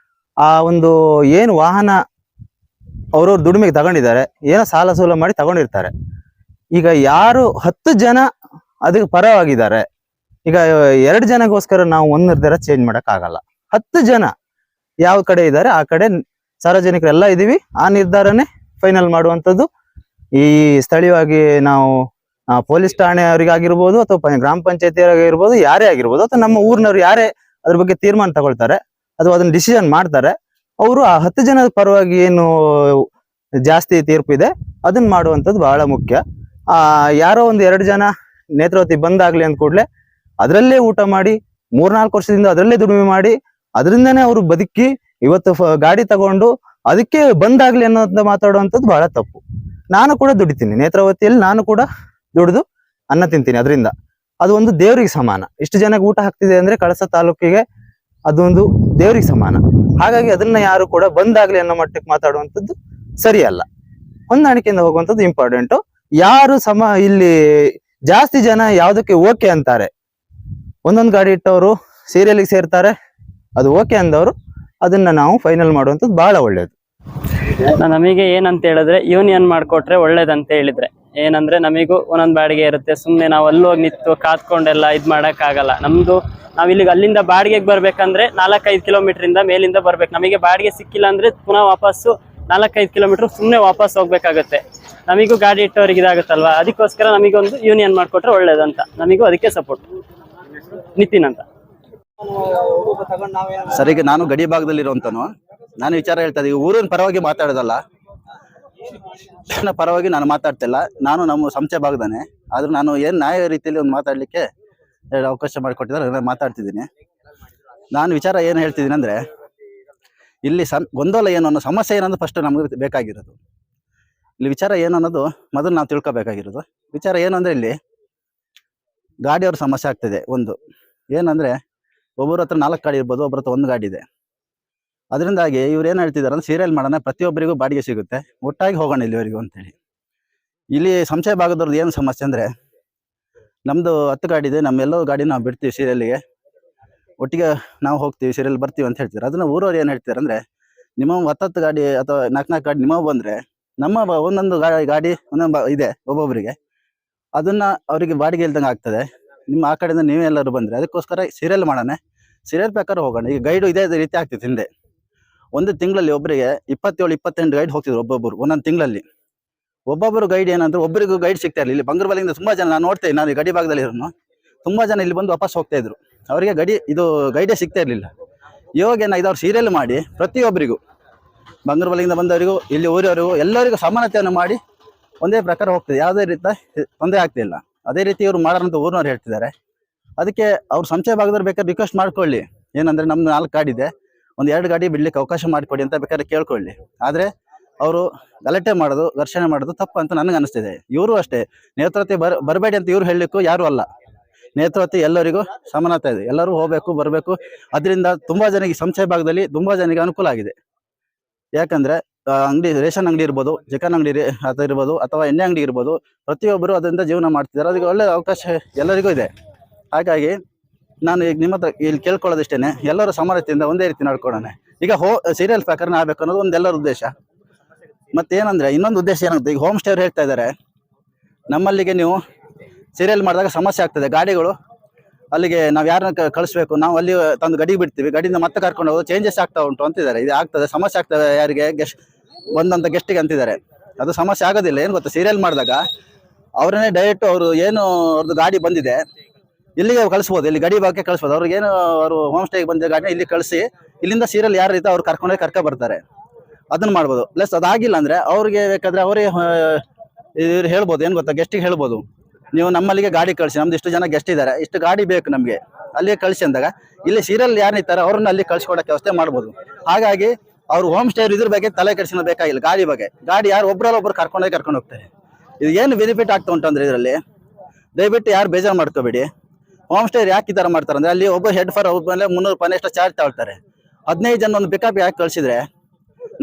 ಆ ಒಂದು ಏನು ವಾಹನ ಅವ್ರವ್ರ ದುಡಿಮೆಗೆ ತಗೊಂಡಿದ್ದಾರೆ, ಏನೋ ಸಾಲ ಸೂಲ ಮಾಡಿ ತಗೊಂಡಿರ್ತಾರೆ. ಈಗ ಯಾರು 10 ಜನ ಅದಕ್ಕೆ ಪರವಾಗಿದ್ದಾರೆ, ಈಗ 2 ಜನಗೋಸ್ಕರ ನಾವು ಒಂದು ನಿರ್ಧಾರ ಚೇಂಜ್ ಮಾಡಕ್ ಆಗಲ್ಲ. 10 ಜನ ಯಾವ ಕಡೆ ಇದ್ದಾರೆ ಆ ಕಡೆ ಸಾರ್ವಜನಿಕರೆಲ್ಲ ಇದೀವಿ, ಆ ನಿರ್ಧಾರನೇ ಫೈನಲ್ ಮಾಡುವಂಥದ್ದು. ಈ ಸ್ಥಳೀಯವಾಗಿ ನಾವು ಪೊಲೀಸ್ ಠಾಣೆ ಅವರಿಗಾಗಿರ್ಬೋದು ಅಥವಾ ಗ್ರಾಮ ಪಂಚಾಯತಿ ಆಗಿರ್ಬೋದು, ಯಾರೇ ಆಗಿರ್ಬೋದು, ಅಥವಾ ನಮ್ಮ ಊರಿನವ್ರು ಯಾರೇ ಅದ್ರ ಬಗ್ಗೆ ತೀರ್ಮಾನ ತಗೊಳ್ತಾರೆ ಅಥವಾ ಅದನ್ನ ಡಿಸಿಷನ್ ಮಾಡ್ತಾರೆ, ಅವರು ಆ 10 ಜನದ ಪರವಾಗಿ ಏನು ಜಾಸ್ತಿ ತೀರ್ಪಿದೆ ಅದನ್ನ ಮಾಡುವಂಥದ್ದು ಬಹಳ ಮುಖ್ಯ. ಯಾರೋ ಒಂದು 2 ಜನ ನೇತ್ರಾವತಿ ಬಂದಾಗ್ಲಿ ಅಂದ ಕೂಡಲೇ ಅದರಲ್ಲೇ ಊಟ ಮಾಡಿ 3-4 ವರ್ಷದಿಂದ ಅದರಲ್ಲೇ ದುಡಿಮೆ ಮಾಡಿ ಅದರಿಂದನೇ ಅವರು ಬದುಕಿ ಇವತ್ತು ಗಾಡಿ ತಗೊಂಡು ಅದಕ್ಕೆ ಬಂದಾಗ್ಲಿ ಅನ್ನೋದನ್ನ ಮಾತಾಡುವಂಥದ್ದು ಬಹಳ ತಪ್ಪು. ನಾನು ಕೂಡ ದುಡಿತೀನಿ ನೇತ್ರಾವತಿಯಲ್ಲಿ, ನಾನು ಕೂಡ ದುಡಿದು ಅನ್ನ ತಿಂತೀನಿ. ಅದರಿಂದ ಅದು ಒಂದು ದೇವ್ರಿಗೆ ಸಮಾನ. ಇಷ್ಟು ಜನಕ್ಕೆ ಊಟ ಹಾಕ್ತಿದೆ ಅಂದ್ರೆ ಕಳಸ ತಾಲೂಕಿಗೆ ಅದೊಂದು ದೇವ್ರಿಗೆ ಸಮಾನ. ಹಾಗಾಗಿ ಅದನ್ನ ಯಾರು ಕೂಡ ಬಂದಾಗ್ಲಿ ಅನ್ನೋ ಮಟ್ಟಕ್ಕೆ ಮಾತಾಡುವಂಥದ್ದು ಸರಿಯಲ್ಲ. ಹೊಂದಾಣಿಕೆಯಿಂದ ಹೋಗುವಂಥದ್ದು ಇಂಪಾರ್ಟೆಂಟು. ಯಾರು ಇಲ್ಲಿ ಜಾಸ್ತಿ ಜನ ಯಾವ್ದಕ್ಕೆ ಓಕೆ ಅಂತಾರೆ, ಒಂದೊಂದು ಗಾಡಿ ಇಟ್ಟವರು ಸೀರಿಯಲ್ಗೆ ಸೇರ್ತಾರೆ, ಅದು ಓಕೆ ಅಂದವರು ಅದನ್ನ ನಾವು ಫೈನಲ್ ಮಾಡುವಂಥದ್ದು ಬಹಳ ಒಳ್ಳೇದು. ನಮಗೆ ಏನಂತ ಹೇಳಿದ್ರೆ ಯೂನಿಯನ್ ಮಾಡ್ಕೊಟ್ರೆ ಒಳ್ಳೇದಂತ ಹೇಳಿದ್ರೆ, ಏನಂದ್ರೆ ನಮಿಗೂ ಒಂದೊಂದು ಬಾಡಿಗೆ ಇರುತ್ತೆ. ಸುಮ್ಮನೆ ನಾವು ಅಲ್ಲೋಗಿ ನಿಂತು ಕಾತ್ಕೊಂಡೆಲ್ಲ ಇದು ಮಾಡೋಕ್ಕಾಗಲ್ಲ. ನಮ್ದು ನಾವು ಇಲ್ಲಿಗೆ ಅಲ್ಲಿಂದ ಬಾಡಿಗೆಗೆ ಬರ್ಬೇಕಂದ್ರೆ 4-5 ಕಿಲೋಮೀಟರ್ ಮೇಲಿಂದ ಬರ್ಬೇಕು. ನಮಗೆ ಬಾಡಿಗೆ ಸಿಕ್ಕಿಲ್ಲ ಅಂದ್ರೆ ಪುನಃ ವಾಪಸ್ಸು 4-5 ಕಿಲೋಮೀಟರ್ ಸುಮ್ಮನೆ ವಾಪಸ್ ಹೋಗ್ಬೇಕಾಗತ್ತೆ. ನಮಿಗೂ ಗಾಡಿ ಇಟ್ಟವ್ರಿಗೆ ಇದಾಗುತ್ತಲ್ವಾ, ಅದಕ್ಕೋಸ್ಕರ ನಮಗೊಂದು ಯೂನಿಯನ್ ಮಾಡ್ಕೊಟ್ರೆ ಒಳ್ಳೇದಂತ, ನಮಿಗೂ ಅದಕ್ಕೆ ಸಪೋರ್ಟ್. ನಿತಿನ್ ಅಂತ. ಸರಿಗೆ ನಾನು ಗಡಿ ಭಾಗದಲ್ಲಿರುವಂತನು, ನಾನು ವಿಚಾರ ಹೇಳ್ತಾ ಇದ್ದೀವಿ. ಊರಿನ ಪರವಾಗಿ ಮಾತಾಡೋದಲ್ಲ, ಪರವಾಗಿ ನಾನು ಮಾತಾಡ್ತಿಲ್ಲ. ನಾನು ನಮ್ಮ ಸಂಸ್ಥೆ ಭಾಗದಾನೆ, ಆದ್ರೂ ನಾನು ಏನ್ ನ್ಯಾಯ ರೀತಿಯಲ್ಲಿ ಒಂದು ಮಾತಾಡ್ಲಿಕ್ಕೆ ಅವಕಾಶ ಮಾಡಿಕೊಟ್ಟಿದ್ದಾರೆ, ನಾನು ಮಾತಾಡ್ತಿದ್ದೀನಿ. ನಾನು ವಿಚಾರ ಏನು ಹೇಳ್ತಿದ್ದೀನಿ ಅಂದ್ರೆ, ಇಲ್ಲಿ ಗೊಂದಲ ಏನು ಅನ್ನೋ ಸಮಸ್ಯೆ ಏನಂದ್ರೆ ಫಸ್ಟ್ ನಮ್ಗೆ ಬೇಕಾಗಿರೋದು. ಇಲ್ಲಿ ವಿಚಾರ ಏನು ಅನ್ನೋದು ಮೊದಲು ನಾವು ತಿಳ್ಕೊಬೇಕಾಗಿರೋದು. ವಿಚಾರ ಏನು ಅಂದ್ರೆ, ಇಲ್ಲಿ ಗಾಡಿಯವ್ರ ಸಮಸ್ಯೆ ಆಗ್ತಿದೆ. ಒಂದು ಏನಂದ್ರೆ, ಒಬ್ಬರ ಹತ್ರ 4 ಗಾಡಿ ಇರ್ಬೋದು, ಒಬ್ಬರ ಹತ್ರ 1 ಗಾಡಿ ಇದೆ. ಅದರಿಂದಾಗಿ ಇವ್ರು ಏನ್ ಹೇಳ್ತಿದಾರೆ ಅಂದ್ರೆ, ಸೀರಿಯಲ್ ಮಾಡೋಣ, ಪ್ರತಿಯೊಬ್ಬರಿಗೂ ಬಾಡಿಗೆ ಸಿಗುತ್ತೆ, ಒಟ್ಟಾಗಿ ಹೋಗೋಣ ಇಲ್ಲಿವರೆಗೂ ಅಂತೇಳಿ. ಇಲ್ಲಿ ಸಂಶಯ ಭಾಗದವ್ರದ್ದು ಏನು ಸಮಸ್ಯೆ ಅಂದ್ರೆ, ನಮ್ದು 10 ಗಾಡಿ ಇದೆ, ನಮ್ಮೆಲ್ಲೋ ಗಾಡಿ ನಾವು ಬಿಡ್ತೀವಿ ಸೀರಿಯಲ್ಗೆ, ಒಟ್ಟಿಗೆ ನಾವು ಹೋಗ್ತೀವಿ, ಸೀರಿಯಲ್ ಬರ್ತೀವಿ ಅಂತ ಹೇಳ್ತಾರೆ. ಅದನ್ನ ಊರವ್ರು ಏನ್ ಹೇಳ್ತಾರೆ ಅಂದ್ರೆ, ನಿಮ್ಮ 10 ಗಾಡಿ ಅಥವಾ 4 ಗಾಡಿ ನಿಮ್ಮ ಬಂದ್ರೆ, ನಮ್ಮ ಒಂದೊಂದು ಗಾಡಿ ಒಂದೊಂದು ಇದೆ ಒಬ್ಬೊಬ್ಬರಿಗೆ, ಅದನ್ನ ಅವರಿಗೆ ಬಾಡಿಗೆ ಇಲ್ದಂಗೆ ಆಗ್ತದೆ. ನಿಮ್ಮ ಆ ಕಡೆಯಿಂದ ನೀವೇ ಎಲ್ಲರೂ ಬಂದ್ರೆ, ಅದಕ್ಕೋಸ್ಕರ ಸೀರಿಯಲ್ ಮಾಡೋಣ, ಸೀರಿಯಲ್ ಪ್ರಕಾರ ಹೋಗೋಣ. ಈಗ ಗೈಡು ಇದೇ ರೀತಿ ಆಗ್ತಿತ್ತು. ಹಿಂದೆ ಒಂದು ತಿಂಗಳಲ್ಲಿ ಒಬ್ಬರಿಗೆ 27-28 ಗೈಡ್ ಹೋಗ್ತಿದ್ರು ಒಬ್ಬೊಬ್ಬರು ಒಂದೊಂದು ತಿಂಗಳಲ್ಲಿ. ಒಬ್ಬೊಬ್ಬರು ಗೈಡ್ ಏನಂದ್ರೆ, ಒಬ್ಬರಿಗೂ ಗೈಡ್ ಸಿಗ್ತಾ ಇರಲಿಲ್ಲ. ಇಲ್ಲಿ ಬಂಗರಬಾಲಿಂದ ತುಂಬಾ ಜನ ನಾನು ನೋಡ್ತೇನೆ, ನಾನು ಗಡಿ ಭಾಗದಲ್ಲಿ ಇರೋನು, ತುಂಬಾ ಜನ ಇಲ್ಲಿ ಬಂದು ವಾಪಸ್ ಹೋಗ್ತಾ ಇದ್ರು. ಅವರಿಗೆ ಗೈಡೇ ಸಿಗ್ತಾ ಇರಲಿಲ್ಲ. ಇವಾಗ ಏನಾಗಿದೆ, ಅವ್ರು ಸೀರಿಯಲ್ ಮಾಡಿ ಪ್ರತಿಯೊಬ್ಬರಿಗೂ, ಬಂಗರಬಾಲಿಂದ ಬಂದವರಿಗೂ ಇಲ್ಲಿ ಊರವರಿಗೂ ಎಲ್ಲರಿಗೂ ಸಮಾನತೆಯನ್ನು ಮಾಡಿ ಒಂದೇ ಪ್ರಕಾರ ಹೋಗ್ತದೆ. ಯಾವುದೇ ರೀತಿ ತೊಂದರೆ ಆಗ್ತಿಲ್ಲ. ಅದೇ ರೀತಿ ಇವರು ಮಾಡೋಣ ಅಂತ ಊರಿನವ್ರು ಹೇಳ್ತಿದ್ದಾರೆ. ಅದಕ್ಕೆ ಅವ್ರು ಸಂಶಯ ಭಾಗದವ್ರು ಬೇಕಾದ್ರೆ ರಿಕ್ವೆಸ್ಟ್ ಮಾಡ್ಕೊಳ್ಳಿ, ಏನಂದ್ರೆ ನಮ್ದು 4 ಗಾಡಿ ಇದೆ, ಒಂದು 2 ಗಾಡಿ ಬಿಡ್ಲಿಕ್ಕೆ ಅವಕಾಶ ಮಾಡಿಕೊಡಿ ಅಂತ ಬೇಕಾದ್ರೆ ಕೇಳ್ಕೊಳ್ಳಿ. ಆದ್ರೆ ಅವರು ಗಲಾಟೆ ಮಾಡೋದು, ಘರ್ಷಣೆ ಮಾಡೋದು ತಪ್ಪು ಅಂತ ನನಗೆ ಅನಿಸ್ತಿದೆ. ಇವರು ಅಷ್ಟೇ, ನೇತ್ರಾವತಿ ಬರಬೇಡಿ ಅಂತ ಇವ್ರು ಹೇಳಲಿಕ್ಕೂ ಯಾರು ಅಲ್ಲ. ನೇತ್ರಾವತಿ ಎಲ್ಲರಿಗೂ ಸಮಾನತೆ ಇದೆ, ಎಲ್ಲರೂ ಹೋಗ್ಬೇಕು ಬರಬೇಕು. ಅದರಿಂದ ತುಂಬಾ ಜನಕ್ಕೆ ಸಂಶಯ ಭಾಗದಲ್ಲಿ ತುಂಬಾ ಜನಕ್ಕೆ ಅನುಕೂಲ ಆಗಿದೆ. ಯಾಕಂದ್ರೆ ಅಂಗಡಿ, ರೇಷನ್ ಅಂಗಡಿ ಇರ್ಬೋದು, ಚಿಕನ್ ಅಂಗಡಿ ಅದು ಇರ್ಬೋದು, ಅಥವಾ ಎಣ್ಣೆ ಅಂಗಡಿ ಇರ್ಬೋದು, ಪ್ರತಿಯೊಬ್ಬರು ಅದರಿಂದ ಜೀವನ ಮಾಡ್ತಿದ್ದಾರೆ. ಅದಕ್ಕೆ ಒಳ್ಳೆ ಅವಕಾಶ ಎಲ್ಲರಿಗೂ ಇದೆ. ಹಾಗಾಗಿ ನಾನು ಈಗ ನಿಮ್ಮ ಹತ್ರ ಇಲ್ಲಿ ಕೇಳ್ಕೊಳ್ಳೋದಿಷ್ಟೇನೆ, ಎಲ್ಲರೂ ಸಮಾನತೆಯಿಂದ ಒಂದೇ ರೀತಿ ನಡ್ಕೊಳ್ಳೋಣ. ಈಗ ಸೀರಿಯಲ್ ಪ್ರಕಾರ ಆಗ್ಬೇಕು ಅನ್ನೋದು ಒಂದು ಎಲ್ಲರ ಉದ್ದೇಶ. ಮತ್ತೇನಂದ್ರೆ, ಇನ್ನೊಂದು ಉದ್ದೇಶ ಏನಂತ, ಈಗ ಹೋಮ್ ಸ್ಟೇ ಅವ್ರು ಹೇಳ್ತಾ ಇದ್ದಾರೆ, ನಮ್ಮಲ್ಲಿಗೆ ನೀವು ಸೀರಿಯಲ್ ಮಾಡಿದಾಗ ಸಮಸ್ಯೆ ಆಗ್ತದೆ, ಗಾಡಿಗಳು ಅಲ್ಲಿಗೆ ನಾವು ಯಾರನ್ನ ಕಳಿಸ್ಬೇಕು, ನಾವು ಅಲ್ಲಿ ತಂದು ಗಡಿ ಬಿಡ್ತೀವಿ, ಗಡಿಯಿಂದ ಮತ್ತೆ ಕರ್ಕೊಂಡು ಹೋಗೋದು ಚೇಂಜಸ್ ಆಗ್ತಾ ಉಂಟು ಅಂತಿದ್ದಾರೆ. ಇದು ಆಗ್ತದೆ, ಸಮಸ್ಯೆ ಆಗ್ತದೆ ಯಾರಿಗೆ ಬಂದಂತ ಗೆಸ್ಟಿಗೆ ಅಂತಿದ್ದಾರೆ. ಅದು ಸಮಸ್ಯೆ ಆಗೋದಿಲ್ಲ. ಏನು ಗೊತ್ತಾ, ಸೀರಿಯಲ್ ಮಾಡಿದಾಗ ಅವ್ರನ್ನೇ ಡೈರೆಕ್ಟ್ ಅವರು ಏನು ಅವ್ರದ್ದು ಗಾಡಿ ಬಂದಿದೆ ಇಲ್ಲಿಗೆ ಕಳಿಸ್ಬೋದು, ಇಲ್ಲಿ ಗಡಿ ಭಾಗಕ್ಕೆ ಕಳಿಸ್ಬೋದು. ಅವ್ರಿಗೇನು ಅವರು ಹೋಮ್ ಸ್ಟೇಗೆ ಬಂದ ಗಾಡಿನ ಇಲ್ಲಿ ಕಳಿಸಿ, ಇಲ್ಲಿಂದ ಸೀರಿಯಲ್ ಯಾರು ಇರ್ತಾರೆ ಅವ್ರು ಕರ್ಕೊಂಡೇ ಬರ್ತಾರೆ. ಅದನ್ನ ಮಾಡ್ಬೋದು. ಪ್ಲಸ್ ಅದಾಗಿಲ್ಲ ಅಂದ್ರೆ ಅವ್ರಿಗೆ ಬೇಕಾದ್ರೆ ಅವರೇ ಇವ್ರು ಹೇಳ್ಬೋದು, ಏನು ಗೊತ್ತಾ, ಗೆಸ್ಟಿಗೆ ಹೇಳ್ಬೋದು, ನೀವು ನಮ್ಮಲ್ಲಿಗೆ ಗಾಡಿ ಕಳಿಸಿ, ನಮ್ದು ಇಷ್ಟು ಜನ ಗೆಸ್ಟ್ ಇದ್ದಾರೆ, ಇಷ್ಟು ಗಾಡಿ ಬೇಕು ನಮಗೆ, ಅಲ್ಲಿಗೆ ಕಳಿಸಿ ಅಂದಾಗ ಇಲ್ಲಿ ಸೀರಿಯಲ್ ಯಾರು ಇರ್ತಾರೆ ಅವ್ರನ್ನ ಅಲ್ಲಿ ಕಳ್ಸಿಕೊಡಕ್ಕೆ ವ್ಯವಸ್ಥೆ ಮಾಡ್ಬೋದು. ಹಾಗಾಗಿ ಅವ್ರು ಹೋಮ್ ಸ್ಟೇ ಇದ್ರ ಬಗ್ಗೆ ತಲೆ ಕೆಡಿಸೋದು ಬೇಕಾಗಿಲ್ಲ. ಗಾಡಿ ಬಗ್ಗೆ ಗಾಡಿ ಯಾರು ಒಬ್ಬರು ಕರ್ಕೊಂಡು ಹೋಗ್ತಾರೆ. ಇದು ಏನು ಬೆನಿಫಿಟ್ ಆಗ್ತಾ ಉಂಟು ಅಂದ್ರೆ, ಇದರಲ್ಲಿ ದಯವಿಟ್ಟು ಯಾರು ಬೇಜಾರು ಮಾಡ್ಕೋಬೇಡಿ. ಹೋಮ್ ಸ್ಟೇ ಯಾಕೆ ಈ ತರ ಮಾಡ್ತಾರೆ ಅಂದ್ರೆ, ಅಲ್ಲಿ ಒಬ್ಬ ಹೆಡ್ ಫಾರ್ ಒಬ್ಬ ಮೇಲೆ 300 ರೂಪಾಯಿ ಎಷ್ಟು ಚಾರ್ಜ್ ತಗೊಳ್ತಾರೆ. 15 ಜನ ಒಂದು ಪಿಕಪ್ ಯಾಕೆ ಕಳಿಸಿದ್ರೆ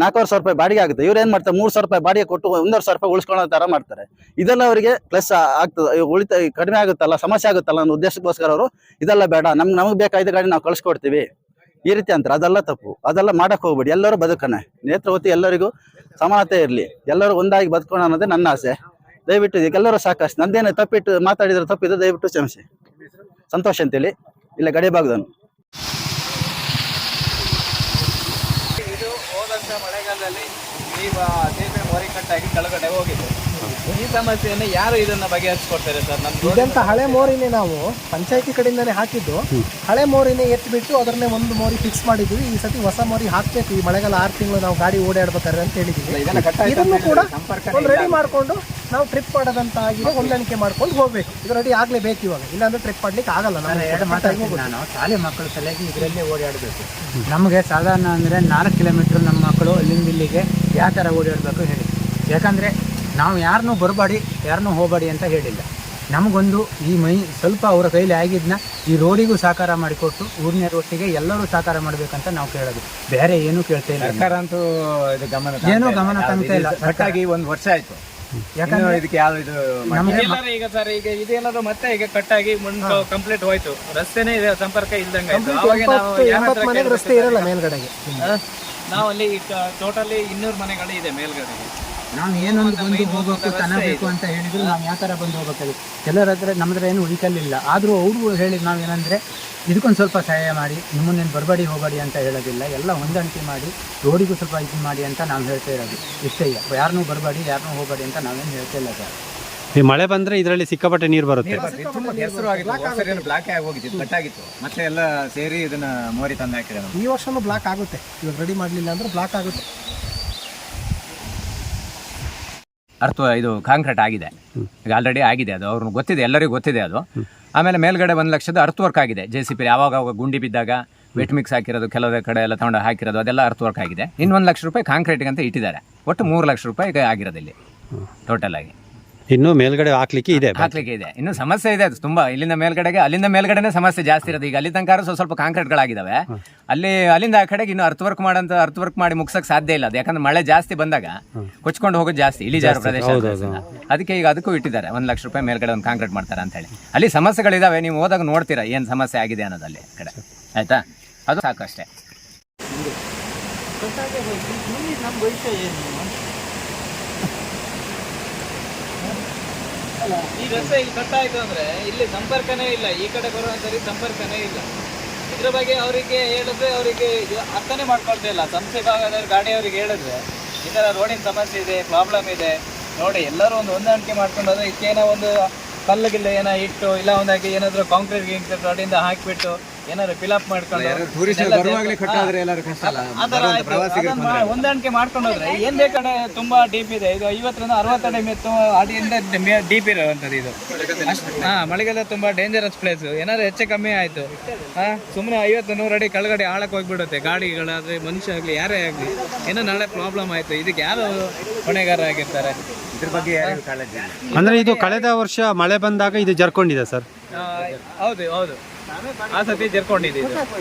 4,500 ರೂಪಾಯಿ ಬಾಡಿಗೆ ಆಗುತ್ತೆ. ಇವ್ರು ಏನ್ ಮಾಡ್ತಾರೆ, 3,000 ರೂಪಾಯಿ ಬಾಡಿಗೆ ಕೊಟ್ಟು 1,500 ರೂಪಾಯಿ ಉಳಿಸ್ಕೊಳ್ಳೋ ತರ ಮಾಡ್ತಾರೆ. ಇದೆಲ್ಲ ಅವರಿಗೆ ಪ್ಲಸ್ ಆಗ್ತದೆ, ಉಳಿತಾಯ ಕಡಿಮೆ ಆಗುತ್ತಲ್ಲ, ಸಮಸ್ಯೆ ಆಗುತ್ತಲ್ಲ ಅನ್ನೋ ಉದ್ದೇಶಕ್ಕೋಸ್ಕರ ಅವರು ಇದೆಲ್ಲ ಬೇಡ, ನಮ್ಗೆ ಬೇಕಾದ ಗಾಡಿ ನಾವು ಕಳ್ಸಿಕೊಡ್ತೀವಿ, ಈ ರೀತಿ ಅಂತಾರೆ, ಅದೆಲ್ಲ ತಪ್ಪು. ಅದೆಲ್ಲ ಮಾಡಕ್ ಹೋಗ್ಬೇಡಿ. ಎಲ್ಲರೂ ಬದುಕಣ, ನೇತ್ರಾವತಿ ಎಲ್ಲರಿಗೂ ಸಮಾನತೆ ಇರಲಿ, ಎಲ್ಲರೂ ಒಂದಾಗಿ ಬದುಕೋಣ ಅನ್ನೋದೇ ನನ್ನ ಆಸೆ. ದಯವಿಟ್ಟು ಇದಕ್ಕೆಲ್ಲರೂ ಸಾಕಷ್ಟು. ನಂದೇನು ತಪ್ಪಿಟ್ಟು ಮಾತಾಡಿದ್ರೆ ತಪ್ಪಿದ್ರೆ ದಯವಿಟ್ಟು ಕ್ಷಮಿಸಿ. ಸಂತೋಷ್ ಅಂತೇಳಿ, ಇಲ್ಲ ಗಡಿ ಭಾಗದವನು. ಇದು ಹೋದಂತ ಮಳೆಗಾಲದಲ್ಲಿ ಈ ಸೇತುವೆ ಮೋರಿ ಕಟ್ಟಾಗಿ ಕೆಳಗಡೆ ಹೋಗಿದೆ. ಈ ಸಮಸ್ಯೆಯನ್ನು ಯಾರು ಇದನ್ನ ಬಗೆಹರಿಸ್ಕೊಡ್ತಾರೆ ಸರ್? ಇದಂತ ಹಳೆ ಮೋರಿನೇ ನಾವು ಪಂಚಾಯತಿ ಕಡೆಯಿಂದಾನೇ ಹಾಕಿದ್ದು. ಹಳೆ ಮೋರಿನೇ ಎತ್ಬಿಟ್ಟು ಅದನ್ನೇ ಒಂದು ಮೋರಿ ಫಿಕ್ಸ್ ಮಾಡಿದ್ವಿ. ಈ ಸತಿ ಹೊಸ ಮೋರಿ ಹಾಕ್ಬೇಕು. ಈ ಮಳೆಗಾಲ 6 ತಿಂಗಳು ನಾವು ಗಾಡಿ ಓಡಾಡ್ಬೇಕಾದ್ರೆ ಅಂತ ಹೇಳಿದ್ವಿ. ಇದನ್ನು ಕೂಡ ಒಂದು ರೆಡಿ ಮಾಡ್ಕೊಂಡು ನಾವು ಟ್ರಿಪ್ ಮಾಡೋದಂತ ಆಗಿದೆ, ಹೊಂದಾಣಿಕೆ ಮಾಡ್ಕೊಂಡು ಹೋಗ್ಬೇಕು. ಇದು ರೆಡಿ ಆಗ್ಲೇಬೇಕು ಇವಾಗ, ಇಲ್ಲಾಂದ್ರೆ ಟ್ರಿಪ್ ಮಾಡ್ಲಿಕ್ಕೆ ಆಗಲ್ಲ. ನಾನು ಶಾಲೆ ಮಕ್ಕಳ ಸಲುವಾಗಿ ಇದರಲ್ಲೇ ಓಡಾಡಬೇಕು. ನಮಗೆ ಸಾಧಾರಣ ಅಂದರೆ 4 ಕಿಲೋಮೀಟ್ರ್ ನಮ್ಮ ಮಕ್ಕಳು ಅಲ್ಲಿಂದ ಇಲ್ಲಿಗೆ ಯಾವ ಥರ ಓಡಾಡಬೇಕು ಹೇಳಿ. ಯಾಕಂದರೆ ನಾವು ಯಾರನ್ನೂ ಬರಬೇಡಿ, ಯಾರನ್ನೂ ಹೋಗಬೇಡಿ ಅಂತ ಹೇಳಿಲ್ಲ. ನಮಗೊಂದು ಈ ಸ್ವಲ್ಪ ಅವರ ಕೈಲಿ ಆಗಿದ್ದನ್ನ ಈ ರೋಡಿಗೂ ಸಹಕಾರ ಮಾಡಿಕೊಟ್ಟು ಊರಿನ ಒಟ್ಟಿಗೆ ಎಲ್ಲರೂ ಸಹಕಾರ ಮಾಡಬೇಕಂತ ನಾವು ಕೇಳೋದು, ಬೇರೆ ಏನೂ ಕೇಳ್ತಾ ಇಲ್ಲ. ಸರ್ಕಾರ ಅಂತೂ ಇದು ಏನೂ ಗಮನ ತಂತಾ ಇಲ್ಲ. ಕಟ್ಟಾಗಿ 1 ವರ್ಷ ಆಯ್ತು. ಯಾಕಂದ್ರೆ ಇದಕ್ಕೆ ಯಾವ ಇದು ಈಗ ಸರ್ ಈಗ ಇದೆಲ್ಲರೂ ಮತ್ತೆ ಈಗ ಕಟ್ಟಾಗಿ ಕಂಪ್ಲೀಟ್ ಹೋಯ್ತು. ರಸ್ತೆನೇ ಇದೆ, ಸಂಪರ್ಕ ಇಲ್ದಂಗೆ ರಸ್ತೆ ಇರಲ್ಲ ಮೇಲ್ಗಡೆಗೆ. ನಾವು ಅಲ್ಲಿ ಟೋಟಲಿ 200 ಮನೆಗಳು ಇದೆ ಮೇಲ್ಗಡೆಗೆ. ನಾವು ಏನೊಂದು ಬಂದು ಹೋಗಬೇಕು ತನಬೇಕು ಅಂತ ಹೇಳಿದ್ರು ನಾವು ಯಾವ ಥರ ಬಂದು ಹೋಗ್ಬೇಕಾಗಿತ್ತು. ಕೆಲವರ ಹತ್ರ ನಮ್ಮದ್ರ ಏನು ಉಳಿಕಲಿಲ್ಲ. ಆದರೂ ಅವರು ಹೇಳಿದ್ರು ನಾವೇನಂದರೆ ಇದಕ್ಕೊಂದು ಸ್ವಲ್ಪ ಸಹಾಯ ಮಾಡಿ, ನಿಮ್ಮನ್ನೇನು ಬರಬೇಡಿ ಹೋಗಬೇಡಿ ಅಂತ ಹೇಳೋದಿಲ್ಲ, ಎಲ್ಲ ಹೊಂದಾಣಿಕೆ ಮಾಡಿ ರೋಡಿಗೂ ಸ್ವಲ್ಪ ಇದು ಮಾಡಿ ಅಂತ ನಾವು ಹೇಳ್ತಾ ಇರೋದು. ಇಷ್ಟೇ, ಯಾರನ್ನೂ ಬರಬೇಡಿ, ಯಾರನ್ನೂ ಹೋಗಬೇಡಿ ಅಂತ ನಾವೇನು ಹೇಳ್ತಾ ಇಲ್ಲ ಸರ್. ಈ ಮಳೆ ಬಂದ್ರೆ ಇದರಲ್ಲಿ ಸಿಕ್ಕಾಪಟ್ಟೆ ನೀರು ಬರುತ್ತೆ. ಹೆಸರು ಆಗಿತ್ತು, ಬ್ಲಾಕ್ ಆಗಿ ಹೋಗಿತ್ತು, ಕಟ್ಟಾಗಿತ್ತು. ಮತ್ತೆ ಎಲ್ಲ ಸೇರಿ ಇದನ್ನ ಮೋರಿ ತಂದು ಹಾಕಿದೆ. ಈ ವರ್ಷನೂ ಬ್ಲಾಕ್ ಆಗುತ್ತೆ. ಇವಾಗ ರೆಡಿ ಮಾಡಲಿಲ್ಲ ಅಂದ್ರೆ ಬ್ಲಾಕ್ ಆಗುತ್ತೆ. ಇದು ಕಾಂಕ್ರೀಟ್ ಆಗಿದೆ, ಈಗ ಆಲ್ರೆಡಿ ಆಗಿದೆ. ಅದು ಅವ್ರಿಗೆ ಗೊತ್ತಿದೆ, ಎಲ್ಲರಿಗೂ ಗೊತ್ತಿದೆ ಅದು. ಆಮೇಲೆ ಮೇಲ್ಗಡೆ 1 ಲಕ್ಷದ ಅರ್ತ್ ವರ್ಕ್ ಆಗಿದೆ. JCB ಯಾವಾಗ ಗುಂಡಿ ಬಿದ್ದಾಗ ವೆಟ್ ಮಿಕ್ಸ್ ಹಾಕಿರೋದು, ಕೆಲವರ ಕಡೆ ಎಲ್ಲ ತಗೊಂಡು ಹಾಕಿರೋದು, ಅದೆಲ್ಲ ಅರ್ತ್ ವರ್ಕ್ ಆಗಿದೆ. ಇನ್ನು 1 ಲಕ್ಷ ರೂಪಾಯಿ ಕಾಂಕ್ರೀಟ್ಗೆ ಅಂತ ಇಟ್ಟಿದ್ದಾರೆ. ಒಟ್ಟು 3 ಲಕ್ಷ ರೂಪಾಯಿ ಆಗಿರೋದು ಇಲ್ಲಿ ಟೋಟಲ್ ಆಗಿ. ಇನ್ನು ಮೇಲ್ಗಡೆ ಹಾಕ್ಲಿಕ್ಕೆ ಇದೆ. ಇನ್ನು ಸಮಸ್ಯೆ ಇದೆ ಅದು ತುಂಬಾ. ಇಲ್ಲಿಂದ ಮೇಲ್ಗಡೆಗೆ, ಅಲ್ಲಿಂದ ಮೇಲ್ಗಡೆನೇ ಸಮಸ್ಯೆ ಜಾಸ್ತಿ ಇರೋದು. ಈಗ ಅಲ್ಲಿ ತನಕ ಸ್ವಲ್ಪ ಕಾಂಕ್ರೀಟ್ಗಳಾಗಿದ್ದಾವೆ. ಅಲ್ಲಿಂದ ಆ ಕಡೆಗೆ ಇನ್ನು ಅರ್ತ್ ವರ್ಕ್ ಮಾಡಿ ಮುಗ್ಸಕ್ ಸಾಧ್ಯ ಇಲ್ಲ ಅದು. ಯಾಕಂದ್ರೆ ಮಳೆ ಜಾಸ್ತಿ ಬಂದಾಗ ಕೊಚ್ಕೊಂಡು ಹೋಗೋದು ಜಾಸ್ತಿ, ಇಳಿಜಾರು ಪ್ರದೇಶ. ಅದಕ್ಕೆ ಈಗ ಅದಕ್ಕೂ ಇಟ್ಟಿದ್ದಾರೆ 1 ಲಕ್ಷ ರೂಪಾಯಿ ಮೇಲ್ಗಡೆ ಒಂದು ಕಾಂಕ್ರೀಟ್ ಮಾಡ್ತಾರೆ ಅಂತ ಹೇಳಿ. ಅಲ್ಲಿ ಸಮಸ್ಯೆಗಳಿದಾವೆ, ನೀವು ಹೋದಾಗ ನೋಡ್ತೀರಾ ಏನ್ ಸಮಸ್ಯೆ ಆಗಿದೆ ಅನ್ನೋದಲ್ಲಿ ಕಡೆ. ಆಯ್ತಾ, ಅದು ಸಾಕು ಅಷ್ಟೇ. ಈ ರಸ್ತೆ ಇಲ್ಲಿ ಕಟ್ಟಾಯ್ತು ಅಂದ್ರೆ ಇಲ್ಲಿ ಸಂಪರ್ಕನೇ ಇಲ್ಲ, ಈ ಕಡೆ ಬರುವಂತರಿ ಸಂಪರ್ಕನೇ ಇಲ್ಲ. ಇದ್ರ ಬಗ್ಗೆ ಅವರಿಗೆ ಹೇಳಿದ್ರೆ ಅವರಿಗೆ ಅರ್ಥನೇ ಮಾಡ್ಕೊಳ್ತಾ ಇಲ್ಲ. ಸಂಸ್ಥೆ ಭಾಗದ ಗಾಡಿಯವರಿಗೆ ಹೇಳಿದ್ರೆ ಈ ಥರ ರೋಡಿನ ಸಮಸ್ಯೆ ಇದೆ, ಪ್ರಾಬ್ಲಮ್ ಇದೆ ನೋಡಿ, ಎಲ್ಲರೂ ಒಂದು ಹೊಂದಾಣಿಕೆ ಮಾಡ್ಕೊಂಡು ಹೋದ್ರೆ ಇದಕ್ಕೇನೋ ಒಂದು ಕಲ್ಲುಗಿಲ್ಲ ಏನೋ ಇಟ್ಟು, ಇಲ್ಲ ಒಂದಾಗಿ ಏನಾದರೂ ಕಾಂಕ್ರೀಟ್ ರೋಡಿಂದ ಹಾಕಿಬಿಟ್ಟು ಏನಾದ್ರು ಫಿಲಪ್ ಮಾಡ್ಕೊಂಡು ಹೊಂದಾಣಿಕೆ ಮಾಡ್ಕೊಂಡು ಹೋದ್ರೆ ಏನ್ ಬೇಕಾದ್ರೆ ತುಂಬಾ ಡೀಪ್ ಇದೆ. ಇದು 50ರಿಂದ 60 ಅಡಿಯಿಂದ ಡೀಪ್ ಇರುವಂತದ್ದು ಇದು. ಮಳೆಗೆಲ್ಲ ತುಂಬಾ ಡೇಂಜರಸ್ ಪ್ಲೇಸ್. ಏನಾದ್ರು ಹೆಚ್ಚು ಕಮ್ಮಿ ಆಯ್ತು ಸುಮ್ಮನೆ 50-100 ಅಡಿ ಕೆಳಗಡೆ ಆಳಕ್ಕೆ ಹೋಗ್ಬಿಡುತ್ತೆ. ಗಾಡಿಗಳಾದ್ರೆ ಮನುಷ್ಯ ಆಗ್ಲಿ ಯಾರೇ ಆಗ್ಲಿ, ಏನೋ ನಾಳೆ ಪ್ರಾಬ್ಲಮ್ ಆಯ್ತು, ಇದಕ್ಕೆ ಯಾರು ಹೊಣೆಗಾರ ಆಗಿರ್ತಾರೆ? ಇದ್ರ ಬಗ್ಗೆ ಅಂದ್ರೆ ಇದು ಕಳೆದ ವರ್ಷ ಮಳೆ ಬಂದಾಗ ಇದು ಜರ್ಕೊಂಡಿದೆ ಸರ್. ಹೌದು ಹೌದು, ಆ ಸತಿ ಜರ್ಕೊಂಡಿದ್ದೀವಿ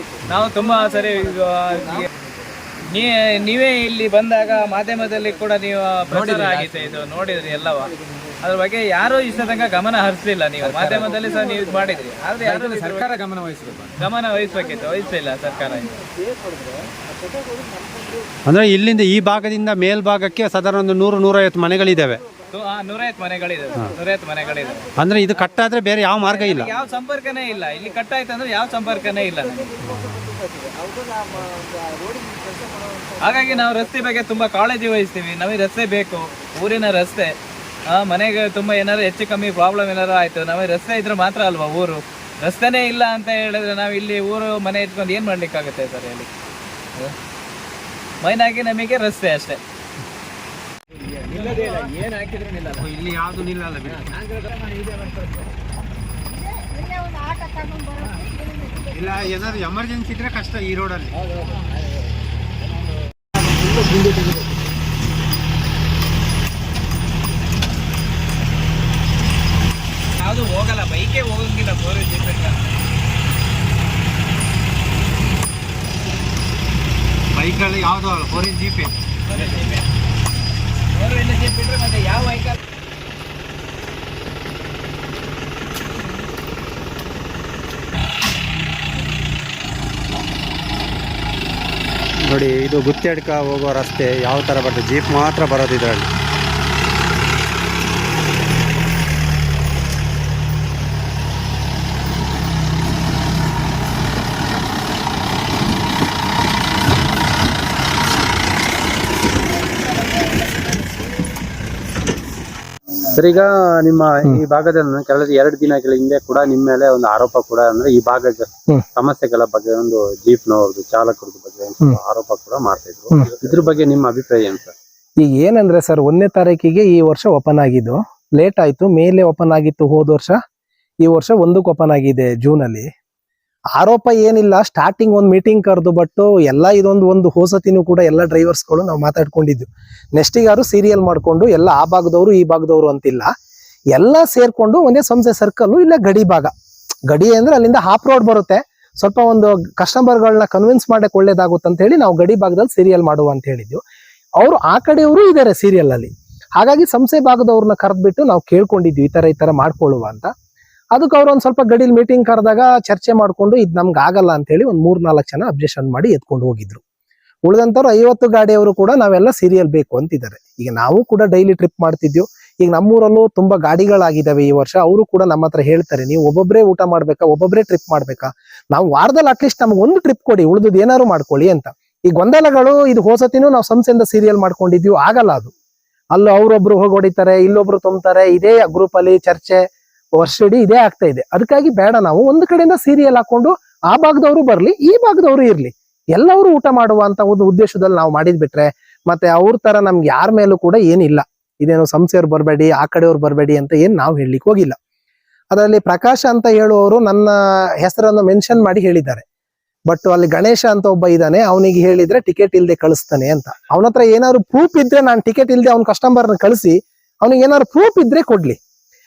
ನಾವು ತುಂಬಾ ಸರಿ. ನೀವೇ ಇಲ್ಲಿ ಬಂದಾಗ ಮಾಧ್ಯಮದಲ್ಲಿ ಕೂಡ ನೀವು ಪ್ರಚಾರ ಆಗಿತ್ತು, ಇದು ನೋಡಿದ್ರಿ ಎಲ್ಲವ. ಅದ್ರ ಬಗ್ಗೆ ಯಾರು ಇಷ್ಟ ತನಕ ಗಮನ ಹರಿಸಲಿಲ್ಲ. ನೀವು ಮಾಧ್ಯಮದಲ್ಲಿ ಸಹ ನೀವು ಮಾಡಿದ್ರಿ, ಆದ್ರೆ ಯಾರು ಸರ್ಕಾರ ಗಮನ ವಹಿಸ್ಬೇಕಿತ್ತು, ವಹಿಸಲಿಲ್ಲ ಸರ್ಕಾರ. ಅಂದ್ರೆ ಇಲ್ಲಿಂದ ಈ ಭಾಗದಿಂದ ಮೇಲ್ಭಾಗಕ್ಕೆ ಸಾಧಾರಣ ಒಂದು 100-150 ಮನೆಗಳಿದ್ದಾವೆ. 150 ಮನೆಗಳಿದೆ. ಅಂದ್ರೆ ಇದು ಕಟ್ಟಾದ್ರೆ ಬೇರೆ ಯಾವ ಮಾರ್ಗ ಇಲ್ಲ, ಯಾವ ಸಂಪರ್ಕನೇ ಇಲ್ಲ. ಇಲ್ಲಿ ಕಟ್ಟಾಯ್ತು ಅಂದ್ರೆ ಯಾವ ಸಂಪರ್ಕನೇ ಇಲ್ಲ. ಹಾಗಾಗಿ ನಾವು ರಸ್ತೆ ಬಗ್ಗೆ ತುಂಬಾ ಕಾಳಜಿ ವಹಿಸ್ತೀವಿ. ನಮಗೆ ರಸ್ತೆ ಬೇಕು, ಊರಿನ ರಸ್ತೆ. ಮನೆಗೆ ತುಂಬಾ ಏನಾದ್ರು ಹೆಚ್ಚು ಕಮ್ಮಿ ಪ್ರಾಬ್ಲಮ್ ಏನಾದ್ರು ಆಯ್ತು, ನಮಗೆ ರಸ್ತೆ ಇದ್ರೆ ಮಾತ್ರ ಅಲ್ವಾ ಊರು. ರಸ್ತೆನೇ ಇಲ್ಲ ಅಂತ ಹೇಳಿದ್ರೆ ನಾವು ಇಲ್ಲಿ ಊರು ಮನೆ ಇಟ್ಕೊಂಡು ಏನ್ ಮಾಡ್ಲಿಕ್ಕಾಗುತ್ತೆ ಸರ್ ಹೇಳಿ? ಮೈನ್ ಆಗಿ ನಮಗೆ ರಸ್ತೆ ಅಷ್ಟೇ. ಏನ್ ಹಾಕಿದ್ರು ನಿಲ್ಲಲ್ಲ, ಇಲ್ಲಿ ಯಾವ್ದು ನಿಲ್ಲಲ್ಲ. ಇಲ್ಲ, ಏನಾದ್ರು ಎಮರ್ಜೆನ್ಸಿ ಇದ್ರೆ ಕಷ್ಟ ಈ ರೋಡಲ್ಲಿ. ಯಾವುದು ಹೋಗಲ್ಲ, ಬೈಕೇ ಹೋಗಂಗಿಲ್ಲ. ಬೈಕ್ಗಳು ಯಾವ್ದು ಅಲ್ಲ, 4 ಜೀಪೇ. ಜೀಪ್ ಬಿಟ್ರೆ ಮತ್ತೆ ಯಾವ ವೆಹಿಕಲ್? ನೋಡಿ ಇದು ಗುತ್ತೇಡ್ಕ ಹೋಗೋ ರಸ್ತೆ ಯಾವ ತರ ಬರ್ತದೆ, ಜೀಪ್ ಮಾತ್ರ ಬರೋದು ಇದರಲ್ಲಿ. ಸರ್, ಈಗ ನಿಮ್ಮ ಈ ಭಾಗದಲ್ಲಿ ಕಳೆದ 2 ದಿನಗಳ ಹಿಂದೆ ಕೂಡ ನಿಮ್ಮ ಮೇಲೆ ಒಂದು ಆರೋಪ ಕೂಡ ಅಂದ್ರೆ ಈ ಭಾಗದ ಸಮಸ್ಯೆಗಳ ಬಗ್ಗೆ ಒಂದು ಜೀಪ್ನವ್ರದ್ದು ಚಾಲಕರದ ಬಗ್ಗೆ ಒಂದು ಆರೋಪ ಕೂಡ ಮಾಡ್ತಾ ಇದ್ರು. ಇದ್ರ ಬಗ್ಗೆ ನಿಮ್ಮ ಅಭಿಪ್ರಾಯ ಏನು ಸರ್? ಈಗ ಏನಂದ್ರೆ ಸರ್, 1ನೇ ತಾರೀಕಿಗೆ ಈ ವರ್ಷ ಓಪನ್ ಆಗಿದ್ದು, ಲೇಟ್ ಆಯ್ತು. ಮೇಲೆ ಓಪನ್ ಆಗಿತ್ತು ಹೋದ ವರ್ಷ, ಈ ವರ್ಷ 1ಕ್ಕೆ ಓಪನ್ ಆಗಿದೆ ಜೂನ್ ಅಲ್ಲಿ. ಆರೋಪ ಏನಿಲ್ಲ, ಸ್ಟಾರ್ಟಿಂಗ್ ಒಂದು ಮೀಟಿಂಗ್ ಕರೆದು, ಬಟ್ ಎಲ್ಲ ಇದೊಂದು ಹೋಸತಿನೂ ಕೂಡ ಎಲ್ಲ ಡ್ರೈವರ್ಸ್ಗಳು ನಾವು ಮಾತಾಡ್ಕೊಂಡಿದ್ವಿ. ನೆಕ್ಸ್ಟಿಗಾರು ಸೀರಿಯಲ್ ಮಾಡ್ಕೊಂಡು ಎಲ್ಲ ಆ ಭಾಗದವರು ಈ ಭಾಗದವರು ಅಂತಿಲ್ಲ, ಎಲ್ಲ ಸೇರ್ಕೊಂಡು ಒಂದೇ ಸಂಸ್ಥೆ ಸರ್ಕಲ್ ಇಲ್ಲ ಗಡಿ ಭಾಗ. ಗಡಿ ಅಂದ್ರೆ ಅಲ್ಲಿಂದ ಹಾಫ್ ರೋಡ್ ಬರುತ್ತೆ, ಸ್ವಲ್ಪ ಒಂದು ಕಸ್ಟಮರ್ಗಳನ್ನ ಕನ್ವಿನ್ಸ್ ಮಾಡಕ್ಕೆ ಒಳ್ಳೇದಾಗುತ್ತೆ ಅಂತ ಹೇಳಿ ನಾವು ಗಡಿ ಭಾಗದಲ್ಲಿ ಸೀರಿಯಲ್ ಮಾಡುವ ಅಂತ ಹೇಳಿದ್ವಿ. ಅವರು ಆ ಕಡೆಯವರು ಇದ್ದಾರೆ ಸೀರಿಯಲ್ ಅಲ್ಲಿ. ಹಾಗಾಗಿ ಸಂಸ್ಥೆ ಭಾಗದವ್ರನ್ನ ಕರೆದ್ಬಿಟ್ಟು ನಾವು ಕೇಳ್ಕೊಂಡಿದ್ವಿ ಈ ತರ ಮಾಡ್ಕೊಳ್ಳುವ ಅಂತ. ಅದಕ್ಕೆ ಅವ್ರು ಒಂದ್ ಸ್ವಲ್ಪ ಗಡಿಲ್ ಮೀಟಿಂಗ್ ಕರೆದಾಗ ಚರ್ಚೆ ಮಾಡ್ಕೊಂಡು ಇದು ನಮ್ಗೆ ಆಗಲ್ಲ ಅಂತ ಹೇಳಿ ಒಂದು 3-4 ಜನ ಅಬ್ಜೆಕ್ಷನ್ ಮಾಡಿ ಎತ್ಕೊಂಡು ಹೋಗಿದ್ರು. ಉಳಿದಂತವ್ರು 50 ಗಾಡಿಯವರು ಕೂಡ ನಾವೆಲ್ಲ ಸೀರಿಯಲ್ ಬೇಕು ಅಂತಿದ್ದಾರೆ. ಈಗ ನಾವು ಕೂಡ ಡೈಲಿ ಟ್ರಿಪ್ ಮಾಡ್ತಿದ್ವಿ. ಈಗ ನಮ್ಮೂರಲ್ಲೂ ತುಂಬಾ ಗಾಡಿಗಳಾಗಿದ್ದಾವೆ ಈ ವರ್ಷ. ಅವರು ಕೂಡ ನಮ್ಮ ಹತ್ರ ಹೇಳ್ತಾರೆ, ನೀವು ಒಬ್ಬೊಬ್ಬರೇ ಊಟ ಮಾಡ್ಬೇಕಾ, ಒಬ್ಬೊಬ್ಬರೇ ಟ್ರಿಪ್ ಮಾಡ್ಬೇಕಾ, ನಾವು ವಾರದಲ್ಲಿ ಅಟ್ಲೀಸ್ಟ್ ನಮ್ಗೆ ಒಂದು ಟ್ರಿಪ್ ಕೊಡಿ, ಉಳಿದು ಏನಾದ್ರು ಮಾಡ್ಕೊಳ್ಳಿ ಅಂತ. ಈ ಗೊಂದಲಗಳು ಇದು ಹೋಸತಿನೂ ನಾವು ಸಂಸ್ಥೆಯಿಂದ ಸೀರಿಯಲ್ ಮಾಡ್ಕೊಂಡಿದ್ವಿ, ಆಗಲ್ಲ ಅದು. ಅಲ್ಲೂ ಅವ್ರೊಬ್ರು ಹೋಗಿ ಹೊಡಿತಾರೆ, ಇಲ್ಲೊಬ್ರು ತುಂಬ್ತಾರೆ, ಇದೇ ಗ್ರೂಪ್ ಅಲ್ಲಿ ಚರ್ಚೆ ವರ್ಷಿಡೀ ಇದೇ ಆಗ್ತಾ ಇದೆ. ಅದಕ್ಕಾಗಿ ಬೇಡ, ನಾವು ಒಂದು ಕಡೆಯಿಂದ ಸೀರಿಯಲ್ ಹಾಕೊಂಡು ಆ ಭಾಗದವರು ಬರ್ಲಿ, ಈ ಭಾಗದವರು ಇರ್ಲಿ, ಎಲ್ಲವರು ಊಟ ಮಾಡುವ ಅಂತ ಒಂದು ಉದ್ದೇಶದಲ್ಲಿ ನಾವು ಮಾಡಿದ್ ಬಿಟ್ರೆ, ಮತ್ತೆ ಅವ್ರ ತರ ನಮ್ಗೆ ಯಾರ ಮೇಲೂ ಕೂಡ ಏನಿಲ್ಲ. ಇದೇನು ಸಂಸ್ಥೆಯವ್ರು ಬರಬೇಡಿ, ಆ ಕಡೆಯವ್ರು ಬರಬೇಡಿ ಅಂತ ಏನ್ ನಾವು ಹೇಳಲಿಕ್ಕೆ ಹೋಗಿಲ್ಲ. ಅದರಲ್ಲಿ ಪ್ರಕಾಶ ಅಂತ ಹೇಳುವವರು ನನ್ನ ಹೆಸರನ್ನು ಮೆನ್ಷನ್ ಮಾಡಿ ಹೇಳಿದ್ದಾರೆ. ಬಟ್ ಅಲ್ಲಿ ಗಣೇಶ ಅಂತ ಒಬ್ಬ ಇದ್ದಾನೆ, ಅವನಿಗೆ ಹೇಳಿದ್ರೆ ಟಿಕೆಟ್ ಇಲ್ದೆ ಕಳಿಸ್ತಾನೆ ಅಂತ. ಅವನ ಹತ್ರ ಏನಾದ್ರು ಪ್ರೂಫ್ ಇದ್ರೆ, ನಾನು ಟಿಕೆಟ್ ಇಲ್ದೆ ಅವ್ನ ಕಸ್ಟಮರ್ನ ಕಳಿಸಿ ಅವ್ನಿಗೆ ಏನಾದ್ರು ಪ್ರೂಫ್ ಇದ್ರೆ ಕೊಡ್ಲಿ.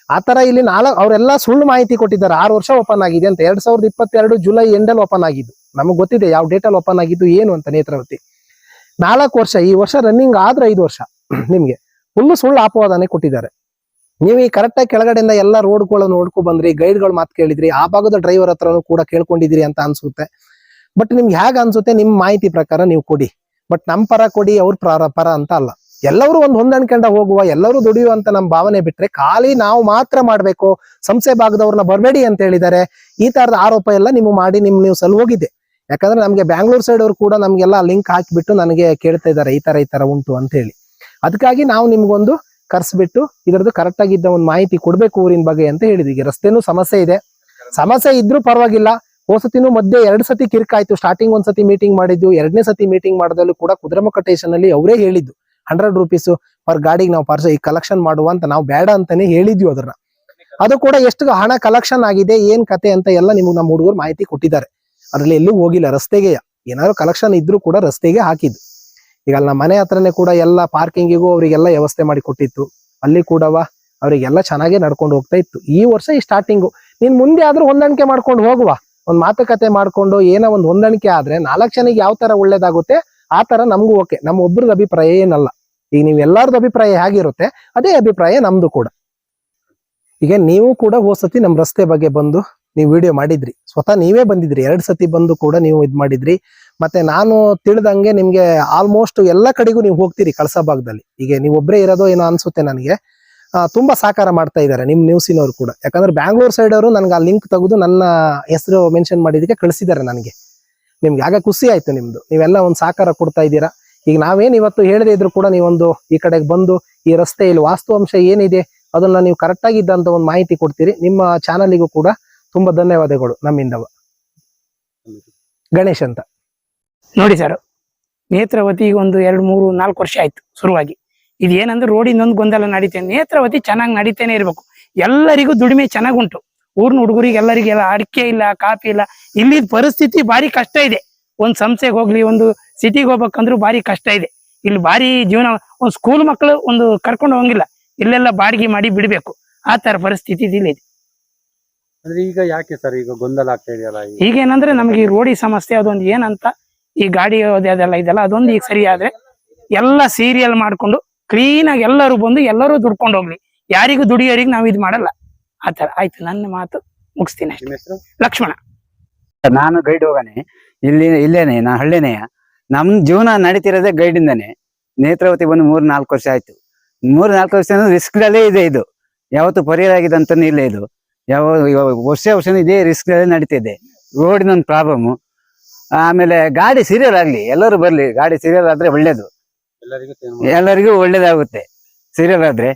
ಆತರ ಇಲ್ಲಿ ಅವರೆಲ್ಲ ಸುಳ್ಳು ಮಾಹಿತಿ ಕೊಟ್ಟಿದ್ದಾರೆ. 6 ವರ್ಷ ಓಪನ್ ಆಗಿದೆ ಅಂತ. 2022 ಜುಲೈ ಎಂಡಲ್ಲಿ ಓಪನ್ ಆಗಿದ್ದು. ನಮಗ್ ಗೊತ್ತಿದೆ ಯಾವ ಡೇಟಲ್ಲಿ ಓಪನ್ ಆಗಿದ್ದು ಏನು ಅಂತ. ನೇತ್ರಾವತಿ 4 ವರ್ಷ, ಈ ವರ್ಷ ರನ್ನಿಂಗ್ ಆದ್ರೆ 5 ವರ್ಷ. ನಿಮ್ಗೆ ಫುಲ್ ಸುಳ್ಳು ಆಪವಾದನೆ ಕೊಟ್ಟಿದ್ದಾರೆ. ನೀವು ಈ ಕರೆಕ್ಟಾಗಿ ಕೆಳಗಡೆಯಿಂದ ಎಲ್ಲ ರೋಡ್ಗಳನ್ನು ನೋಡ್ಕೊ ಬಂದ್ರಿ, ಗೈಡ್ಗಳು ಮಾತು ಕೇಳಿದ್ರಿ, ಆ ಭಾಗದ ಡ್ರೈವರ್ ಹತ್ರನೂ ಕೂಡ ಕೇಳ್ಕೊಂಡಿದ್ರಿ ಅಂತ ಅನ್ಸುತ್ತೆ. ಬಟ್ ನಿಮ್ಗೆ ಹೇಗೆ ಅನ್ಸುತ್ತೆ ನಿಮ್ಮ ಮಾಹಿತಿ ಪ್ರಕಾರ ನೀವು ಕೊಡಿ. ಬಟ್ ನಮ್ ಪರ ಕೊಡಿ, ಅವ್ರ ಪರ ಅಂತ ಅಲ್ಲ. ಎಲ್ಲರೂ ಒಂದು ಹೊಂದಾಣಿಕೊಂಡ ಹೋಗುವ, ಎಲ್ಲರೂ ದುಡಿಯುವಂತ ನಮ್ಮ ಭಾವನೆ ಬಿಟ್ರೆ, ಖಾಲಿ ನಾವು ಮಾತ್ರ ಮಾಡ್ಬೇಕು, ಸಂಸ್ಥೆ ಭಾಗದವ್ರನ್ನ ಬರಬೇಡಿ ಅಂತ ಹೇಳಿದ್ದಾರೆ. ಈ ತರದ ಆರೋಪ ಎಲ್ಲ ನೀವು ಮಾಡಿ ನಿಮ್ ನ್ಯೂಸ್ ಅಲ್ಲಿ ಹೋಗಿದೆ. ಯಾಕಂದ್ರೆ ನಮ್ಗೆ ಬ್ಯಾಂಗ್ಳೂರ್ ಸೈಡ್ ಅವ್ರು ಕೂಡ ನಮ್ಗೆಲ್ಲ ಲಿಂಕ್ ಹಾಕಿಬಿಟ್ಟು ನನಗೆ ಕೇಳ್ತಾ ಇದ್ದಾರೆ, ಈ ತರ ಉಂಟು ಅಂತ ಹೇಳಿ. ಅದಕ್ಕಾಗಿ ನಾವು ನಿಮ್ಗೊಂದು ಕರ್ಸ್ಬಿಟ್ಟು ಇದ್ರದ್ದು ಕರೆಕ್ಟ್ ಆಗಿದ್ದ ಒಂದು ಮಾಹಿತಿ ಕೊಡ್ಬೇಕು ಊರಿನ ಬಗ್ಗೆ ಅಂತ ಹೇಳಿದ್ವಿ. ಈಗ ರಸ್ತೆನೂ ಸಮಸ್ಯೆ ಇದೆ, ಸಮಸ್ಯೆ ಇದ್ರೂ ಪರವಾಗಿಲ್ಲ. ಹೋಸತಿನೂ ಮಧ್ಯೆ 2 ಸತಿ ಕಿರ್ಕಾಯ್ತು. ಸ್ಟಾರ್ಟಿಂಗ್ 1 ಸತಿ ಮೀಟಿಂಗ್ ಮಾಡಿದ್ದು, 2ನೇ ಸತಿ ಮೀಟಿಂಗ್ ಮಾಡೋದಲ್ಲೂ ಕೂಡ ಕುದುರೆಮುಖ ಸ್ಟೇಷನ್ ಅಲ್ಲಿ ಅವರೇ ಹೇಳಿದ್ದು 100 ರೂಪೀಸ್ ಪರ್ ಗಾಡಿಗೆ ನಾವು ಈ ಕಲೆಕ್ಷನ್ ಮಾಡುವ ಅಂತ. ನಾವು ಬೇಡ ಅಂತಾನೆ ಹೇಳಿದ್ವಿ ಅದನ್ನ. ಅದು ಕೂಡ ಎಷ್ಟು ಹಣ ಕಲೆಕ್ಷನ್ ಆಗಿದೆ, ಏನ್ ಕತೆ ಅಂತ ಎಲ್ಲ ನಿಮ್ಗೆ ನಮ್ಮ ಹುಡುಗರು ಮಾಹಿತಿ ಕೊಟ್ಟಿದ್ದಾರೆ. ಅದ್ರಲ್ಲಿ ಎಲ್ಲೂ ಹೋಗಿಲ್ಲ, ರಸ್ತೆಗೆ ಏನಾದ್ರು ಕಲೆಕ್ಷನ್ ಇದ್ರೂ ಕೂಡ ರಸ್ತೆಗೆ ಹಾಕಿದ್ದು. ಈಗ ನಮ್ಮ ಮನೆ ಹತ್ರನೇ ಕೂಡ ಎಲ್ಲ ಪಾರ್ಕಿಂಗಿಗೂ ಅವರಿಗೆಲ್ಲ ವ್ಯವಸ್ಥೆ ಮಾಡಿ ಕೊಟ್ಟಿತ್ತು. ಅಲ್ಲಿ ಕೂಡ ಅವರಿಗೆಲ್ಲ ಚೆನ್ನಾಗೇ ನಡ್ಕೊಂಡು ಹೋಗ್ತಾ ಇತ್ತು. ಈ ವರ್ಷ ಈ ಸ್ಟಾರ್ಟಿಂಗು ನೀನ್ ಮುಂದೆ ಆದ್ರೂ ಹೊಂದಾಣಿಕೆ ಮಾಡ್ಕೊಂಡು ಹೋಗುವ, ಒಂದ್ ಮಾತುಕತೆ ಮಾಡ್ಕೊಂಡು ಏನೋ ಒಂದು ಹೊಂದಾಣಿಕೆ ಆದ್ರೆ 4 ಜನಕ್ಕೆ ಯಾವ ತರ ಒಳ್ಳೇದಾಗುತ್ತೆ ಆ ತರ ನಮ್ಗೂ ಓಕೆ. ನಮ್ಮ ಒಬ್ರದ ಅಭಿಪ್ರಾಯ ಏನಲ್ಲ. ಈಗ ನೀವ್ ಎಲ್ಲಾರ್ದು ಅಭಿಪ್ರಾಯ ಹೇಗಿರುತ್ತೆ ಅದೇ ಅಭಿಪ್ರಾಯ ನಮ್ದು ಕೂಡ. ಈಗ ನೀವು ಕೂಡ ಹೋದ್ಸತಿ ನಮ್ ರಸ್ತೆ ಬಗ್ಗೆ ಬಂದು ನೀವು ವಿಡಿಯೋ ಮಾಡಿದ್ರಿ, ಸ್ವತಃ ನೀವೇ ಬಂದಿದ್ರಿ. 2 ಸತಿ ಬಂದು ಕೂಡ ನೀವು ಇದ್ ಮಾಡಿದ್ರಿ. ಮತ್ತೆ ನಾನು ತಿಳಿದಂಗೆ ನಿಮ್ಗೆ ಆಲ್ಮೋಸ್ಟ್ ಎಲ್ಲ ಕಡೆಗೂ ನೀವು ಹೋಗ್ತೀರಿ ಕಳಸಾ ಭಾಗದಲ್ಲಿ. ಈಗ ನೀವು ಒಬ್ಬರೇ ಇರೋದು ಏನೋ ಅನ್ಸುತ್ತೆ ನನಗೆ. ತುಂಬಾ ಸಹಕಾರ ಮಾಡ್ತಾ ಇದ್ದಾರೆ ನಿಮ್ ನ್ಯೂಸಿನವ್ರು ಕೂಡ. ಯಾಕಂದ್ರೆ ಬ್ಯಾಂಗ್ಳೂರ್ ಸೈಡ್ ಅವರು ನನ್ಗೆ ಆ ಲಿಂಕ್ ತೆಗೆದು ನನ್ನ ಹೆಸರು ಮೆನ್ಷನ್ ಮಾಡಿದಕ್ಕೆ ಕಳಿಸಿದ್ದಾರೆ ನನಗೆ. ನಿಮ್ಗೆ ಆಗ ಖುಷಿ ಆಯ್ತು ನಿಮ್ದು, ನೀವೆಲ್ಲ ಒಂದು ಸಹಕಾರ ಕೊಡ್ತಾ ಇದ್ದೀರಾ. ಈಗ ನಾವೇನ್ ಇವತ್ತು ಹೇಳದೇ ಇದ್ರು ಕೂಡ ನೀವೊಂದು ಈ ಕಡೆಗೆ ಬಂದು ಈ ರಸ್ತೆಯಲ್ಲಿ ವಾಸ್ತವಾಂಶ ಏನಿದೆ ಅದನ್ನ ನೀವು ಕರೆಕ್ಟ್ ಆಗಿದ್ದಂತ ಒಂದು ಮಾಹಿತಿ ಕೊಡ್ತೀರಿ. ನಿಮ್ಮ ಚಾನಲ್ಗೂ ಕೂಡ ತುಂಬಾ ಧನ್ಯವಾದಗಳು ನಮ್ಮಿಂದವ. ಗಣೇಶ್ ಅಂತ ನೋಡಿ ಸರ್, ನೇತ್ರಾವತಿ ಈಗ ಒಂದು 2, 3, 4 ವರ್ಷ ಆಯ್ತು ಶುರುವಾಗಿ. ಇದು ಏನಂದ್ರೆ ರೋಡಿಂದ ಒಂದು ಗೊಂದಲ ನಡೀತೇನೆ. ನೇತ್ರಾವತಿ ಚೆನ್ನಾಗಿ ನಡೀತೇನೆ ಇರ್ಬೇಕು. ಎಲ್ಲರಿಗೂ ದುಡಿಮೆ ಚೆನ್ನಾಗುಂಟು. ಊರ್ನ ಹುಡುಗರಿಗೆ ಎಲ್ಲರಿಗೆಲ್ಲ ಅಡಿಕೆ ಇಲ್ಲ, ಕಾಫಿ ಇಲ್ಲ. ಇಲ್ಲಿ ಪರಿಸ್ಥಿತಿ ಭಾರಿ ಕಷ್ಟ ಇದೆ. ಒಂದ್ ಸಂಸ್ಥೆಗೆ ಹೋಗ್ಲಿ, ಒಂದು ಸಿಟಿಗೆ ಹೋಗ್ಬೇಕಂದ್ರೂ ಭಾರಿ ಕಷ್ಟ ಇದೆ. ಇಲ್ಲಿ ಭಾರಿ ಜೀವನ. ಒಂದು ಸ್ಕೂಲ್ ಮಕ್ಕಳು ಒಂದು ಕರ್ಕೊಂಡು ಹೋಗಿಲ್ಲ, ಇಲ್ಲೆಲ್ಲ ಬಾಡಿಗೆ ಮಾಡಿ ಬಿಡ್ಬೇಕು. ಆ ತರ ಪರಿಸ್ಥಿತಿ ಇದೆ. ಅಂದ್ರೆ ಈಗ ಯಾಕೆ ಸರ್ ಈಗ ಗೊಂದಲ ಆಗ್ತಾ ಇದೆಯಲ್ಲ? ಈಗೇನಂದ್ರೆ ನಮಗೆ ಈ ರೋಡಿ ಸಮಸ್ಯೆ ಅದೊಂದು ಏನಂತ, ಈ ಗಾಡಿ ಅದೆಲ್ಲ ಇದೆಲ್ಲ ಅದೊಂದು ಈಗ ಸರಿ ಆದ್ರೆ ಎಲ್ಲ ಸೀರಿಯಲ್ ಮಾಡ್ಕೊಂಡು ಕ್ಲೀನ್ ಆಗಿ ಎಲ್ಲರೂ ಬಂದು ಎಲ್ಲರೂ ದುಡ್ಕೊಂಡು ಹೋಗ್ಲಿ. ಯಾರಿಗೂ ದುಡಿಯೋರಿಗೆ ನಾವು ಇದು ಮಾಡಲ್ಲ. ಆತರ ಆಯ್ತು. ನನ್ನ ಮಾತು ಮುಗಿಸ್ತೀನಿ ಅಷ್ಟೇ. ಲಕ್ಷ್ಮಣ. ನಾನು ಗೈಡ್ ಹೋಗಾನೆ, ಇಲ್ಲೇನೆ ನಾ ಹಳ್ಳಿನೇ. ನಮ್ಮ ಜೀವನ ನಡೀತಿರೋದೇ ಗೈಡಿಂದಾನೆ. ನೇತ್ರಾವತಿ ಬಂದು 3-4 ವರ್ಷ ಆಯ್ತು. 3-4 ವರ್ಷ ರಿಸ್ಕ್ದಲ್ಲೇ ಇದೆ ಇದು. ಯಾವತ್ತು ಪರಿಹಾರ ಆಗಿದೆ ಅಂತಾನೆ ಇಲ್ಲ ಇದು. ವರ್ಷ ಇದೇ ರಿಸ್ಕ್ದಲ್ಲೇ ನಡೀತಿದೆ. ರೋಡಿನ ಒಂದು ಪ್ರಾಬ್ಲಮ್. ಆಮೇಲೆ ಗಾಡಿ ಸೀರಿಯಲ್ ಆಗ್ಲಿ, ಎಲ್ಲರೂ ಬರ್ಲಿ, ಗಾಡಿ ಸೀರಿಯಲ್ ಆದ್ರೆ ಒಳ್ಳೇದು, ಎಲ್ಲರಿಗೂ ಒಳ್ಳೇದಾಗುತ್ತೆ ಸೀರಿಯಲ್ ಆದ್ರೆ.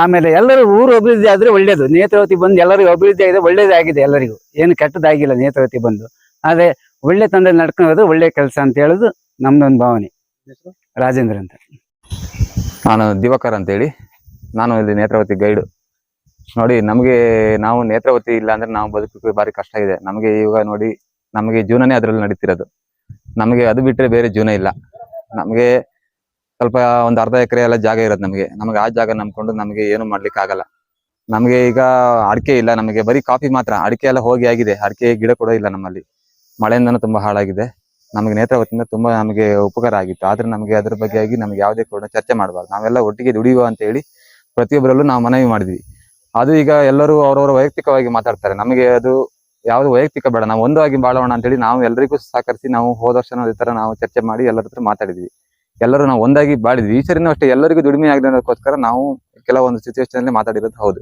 ಆಮೇಲೆ ಎಲ್ಲರೂ ಊರು ಅಭಿವೃದ್ಧಿ ಆದ್ರೆ ಒಳ್ಳೇದು. ನೇತ್ರಾವತಿ ಬಂದು ಎಲ್ಲರಿಗೂ ಅಭಿವೃದ್ಧಿ ಆಗಿದೆ, ಒಳ್ಳೇದಾಗಿದೆ ಎಲ್ಲರಿಗೂ, ಏನು ಕೆಟ್ಟದಾಗಿಲ್ಲ ನೇತ್ರಾವತಿ ಬಂದು. ಆದ್ರೆ ಒಳ್ಳೆ ತಂಡದಲ್ಲಿ ನಡ್ಕೊಂಡು ಒಳ್ಳೆ ಕೆಲಸ ಅಂತ ಹೇಳುದು ನಮ್ದೊಂದು ಭಾವನೆ. ರಾಜೇಂದ್ರ ಅಂತ. ನಾನು ದಿವಾಕರ್ ಅಂತೇಳಿ, ನಾನು ಇಲ್ಲಿ ನೇತ್ರಾವತಿ ಗೈಡು. ನೋಡಿ, ನಾವು ನೇತ್ರಾವತಿ ಇಲ್ಲ ಅಂದ್ರೆ ನಾವು ಬದುಕಕ್ಕೆ ಭಾರಿ ಕಷ್ಟ ಇದೆ ನಮಗೆ. ಇವಾಗ ನೋಡಿ, ನಮಗೆ ಜೀವನನೇ ಅದ್ರಲ್ಲಿ ನಡೀತಿರೋದು. ನಮಗೆ ಅದು ಬಿಟ್ಟರೆ ಬೇರೆ ಜೀವನ ಇಲ್ಲ. ನಮಗೆ ಸ್ವಲ್ಪ ಒಂದು ಅರ್ಧ ಎಕರೆ ಎಲ್ಲ ಜಾಗ ಇರೋದು ನಮಗೆ ಆ ಜಾಗ ನಂಬ್ಕೊಂಡು ನಮಗೆ ಏನು ಮಾಡ್ಲಿಕ್ಕೆ ಆಗಲ್ಲ. ನಮಗೆ ಈಗ ಅಡಿಕೆ ಇಲ್ಲ, ನಮಗೆ ಬರೀ ಕಾಫಿ ಮಾತ್ರ. ಅಡಿಕೆ ಎಲ್ಲ ಹೋಗಿ ಆಗಿದೆ, ಅಡಿಕೆ ಗಿಡ ಕೂಡ ಇಲ್ಲ ನಮ್ಮಲ್ಲಿ. ಮಳೆಯಿಂದನೂ ತುಂಬಾ ಹಾಳಾಗಿದೆ. ನಮಗೆ ನೇತ್ರಾವತಿಯಿಂದ ತುಂಬಾ ನಮಗೆ ಉಪಕಾರ ಆಗಿತ್ತು. ಆದ್ರೆ ನಮಗೆ ಅದ್ರ ಬಗ್ಗೆ ಆಗಿ ನಮ್ಗೆ ಯಾವುದೇ ಕೂಡ ಚರ್ಚೆ ಮಾಡಬಾರ್ದು. ನಾವೆಲ್ಲ ಒಟ್ಟಿಗೆ ದುಡಿಯುವ ಅಂತ ಹೇಳಿ ಪ್ರತಿಯೊಬ್ಬರಲ್ಲೂ ನಾವು ಮನವಿ ಮಾಡಿದ್ವಿ. ಅದು ಈಗ ಎಲ್ಲರೂ ಅವರವರ ವೈಯಕ್ತಿಕವಾಗಿ ಮಾತಾಡ್ತಾರೆ. ನಮಗೆ ಅದು ಯಾವ್ದು ವೈಯಕ್ತಿಕ ಬೇಡ, ನಾವು ಒಂದಾಗಿ ಬಾಳೋಣ ಅಂತೇಳಿ ನಾವು ಎಲ್ಲರಿಗೂ ಸಹಕರಿಸಿ ನಾವು ಹೋದ ವರ್ಷ ಈ ತರ ನಾವು ಚರ್ಚೆ ಮಾಡಿ ಎಲ್ಲರ ಹತ್ರ ಮಾತಾಡಿದ್ವಿ. ಎಲ್ಲರೂ ನಾವು ಒಂದಾಗಿ ಬಾಳಿದ್ವಿ. ಈ ಸರಿನೂ ಅಷ್ಟೇ ಎಲ್ಲರಿಗೂ ದುಡಿಮೆ ಆಗಲಿಕ್ಕೋಸ್ಕರ ನಾವು ಕೆಲವೊಂದು ಸಿಚುವೇಶನ್ ಅಲ್ಲಿ ಮಾತಾಡಿರೋದು ಹೌದು.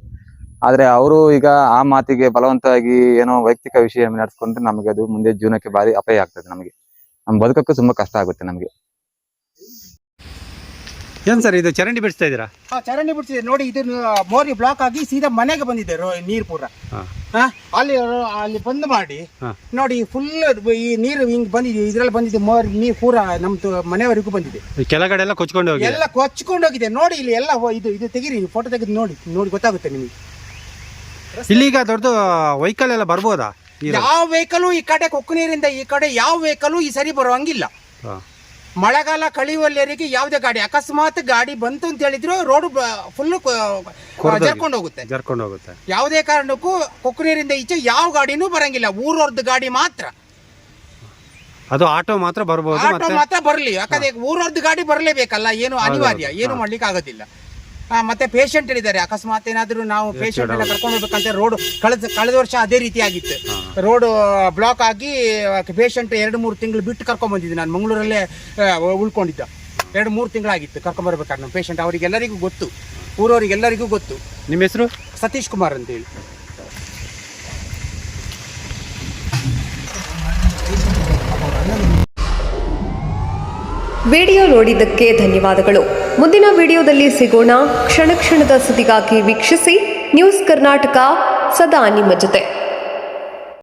ಆದ್ರೆ ಅವರು ಈಗ ಆ ಮಾತಿಗೆ ಬಲವಂತವಾಗಿ ಏನೋ ವೈಯಕ್ತಿಕ ವಿಷಯ ನಡೆಸ್ಕೊಂಡ್ರೆ ನಮಗೆ ಅದು ಮುಂದೆ ಜೀವನಕ್ಕೆ ಭಾರಿ ಅಪಾಯ ಆಗ್ತದೆ. ನಮ್ಮ ಬದುಕಕ್ಕೂ ತುಂಬಾ ಕಷ್ಟ ಆಗುತ್ತೆ ನಮಗೆ. ಏನ್ ಸರ್ ಇದು ಚರಂಡಿ ಬಿಡಿಸ್ತಾ ಇದ್ದೀರಾ? ಚರಂಡಿ ಬಿಡ್ತಿದೆ ನೋಡಿ. ಇದು ಮೋರಿ ಬ್ಲಾಕ್ ಆಗಿ ಸೀದಾ ಮನೆಗೆ ಬಂದಿದೆ ನೀರು ಪೂರ. ಅಲ್ಲಿ ಬಂದ್ ಮಾಡಿ ನೋಡಿ, ಫುಲ್ ಈ ನೀರು ಹಿಂಗ್ ಬಂದಿದೆ. ಇದ್ರಲ್ಲಿ ಬಂದಿದೆ ಮೋರಿ ನೀರು ಪೂರ ನಮ್ದು ಮನೆಯವರೆಗೂ ಬಂದಿದೆ. ಕೆಳಗಡೆ ಎಲ್ಲ ಕೊಚ್ಕೊಂಡು ಹೋಗಿ ಎಲ್ಲ ಕೊಚ್ಕೊಂಡು ಹೋಗಿದೆ ನೋಡಿ. ಇಲ್ಲಿ ಎಲ್ಲ ಇದು ತೆಗೀರಿ, ಫೋಟೋ ತೆಗೆದು ನೋಡಿ ಗೊತ್ತಾಗುತ್ತೆ ನಿಮಗೆ. ಇಲ್ಲಿಗ ದೊಡ್ಡ ವೆಹಿಕಲ್ ಎಲ್ಲ ಬರ್ಬೋದಾ? ಯಾವ ವೆಹಿಕಲ್ ಈ ಕಡೆ ಕೊಕ್ಕು ನೀರಿಂದ ಈ ಕಡೆ ಯಾವ ವೆಹಿಕಲ್ ಈ ಸರಿ ಬರುವಂಗಿಲ್ಲ. ಮಳೆಗಾಲ ಕಳೆಯುವಲ್ಲಿವರೆಗೆ ಯಾವುದೇ ಗಾಡಿ ಅಕಸ್ಮಾತ್ ಗಾಡಿ ಬಂತು ಅಂತ ಹೇಳಿದ್ರು ರೋಡ್ ಫುಲ್ ಜರ್ಕೊಂಡು ಹೋಗುತ್ತೆ. ಯಾವುದೇ ಕಾರಣಕ್ಕೂ ಕೊಕ್ಕು ನೀರಿಂದ ಈಚೆ ಯಾವ ಗಾಡಿನೂ ಬರಂಗಿಲ್ಲ. ಊರವ್ರದ್ದು ಗಾಡಿ ಮಾತ್ರ, ಅದು ಆಟೋ ಮಾತ್ರ ಬರ್ಬೋದು. ಆಟೋ ಮಾತ್ರ ಬರಲಿ, ಯಾಕಂದ್ರೆ ಊರವ್ರದ್ದು ಗಾಡಿ ಬರಲೇಬೇಕಲ್ಲ, ಏನು ಅನಿವಾರ್ಯ, ಏನು ಮಾಡ್ಲಿಕ್ಕೆ ಆಗೋದಿಲ್ಲ. ಮತ್ತೆ ಪೇಷಂಟ್ ಇದ್ದಾರೆ, ಅಕಸ್ಮಾತ್ ಏನಾದ್ರು ನಾವು ಪೇಷಂಟ್ ಎಲ್ಲ ಕರ್ಕೊಂಡು ಹೋಗ್ಬೇಕಂತ ರೋಡ್ ಕಳೆದ ವರ್ಷ ಅದೇ ರೀತಿ ಆಗಿತ್ತು. ರೋಡ್ ಬ್ಲಾಕ್ ಆಗಿ ಪೇಷಂಟ್ 2-3 ತಿಂಗಳು ಬಿಟ್ಟು ಕರ್ಕೊಂಡ್ ಬಂದಿದ್ದೆ. ನಾನು ಮಂಗಳೂರಲ್ಲೇ ಉಳ್ಕೊಂಡಿದ್ದ. 2-3 ತಿಂಗಳಾಗಿತ್ತು ಕರ್ಕೊಂಡ್ ಬರ್ಬೇಕಾದ್ರೆ ನಮ್ಮ ಪೇಷಂಟ್. ಅವರಿಗೆಲ್ಲರಿಗೂ ಗೊತ್ತು, ಊರವರಿಗೆಲ್ಲರಿಗೂ ಗೊತ್ತು. ನಿಮ್ಮ ಹೆಸರು? ಸತೀಶ್ ಕುಮಾರ್ ಅಂತೇಳಿ. ವಿಡಿಯೋ ನೋಡಿದ್ದಕ್ಕೆ ಧನ್ಯವಾದಗಳು. ಮುಂದಿನ ವಿಡಿಯೋದಲ್ಲಿ ಸಿಗೋಣ. ಕ್ಷಣ ಕ್ಷಣದ ಸುದ್ದಿಗಾಗಿ ವೀಕ್ಷಿಸಿ ನ್ಯೂಸ್ ಕರ್ನಾಟಕ, ಸದಾ ನಿಮ್ಮ ಜೊತೆ.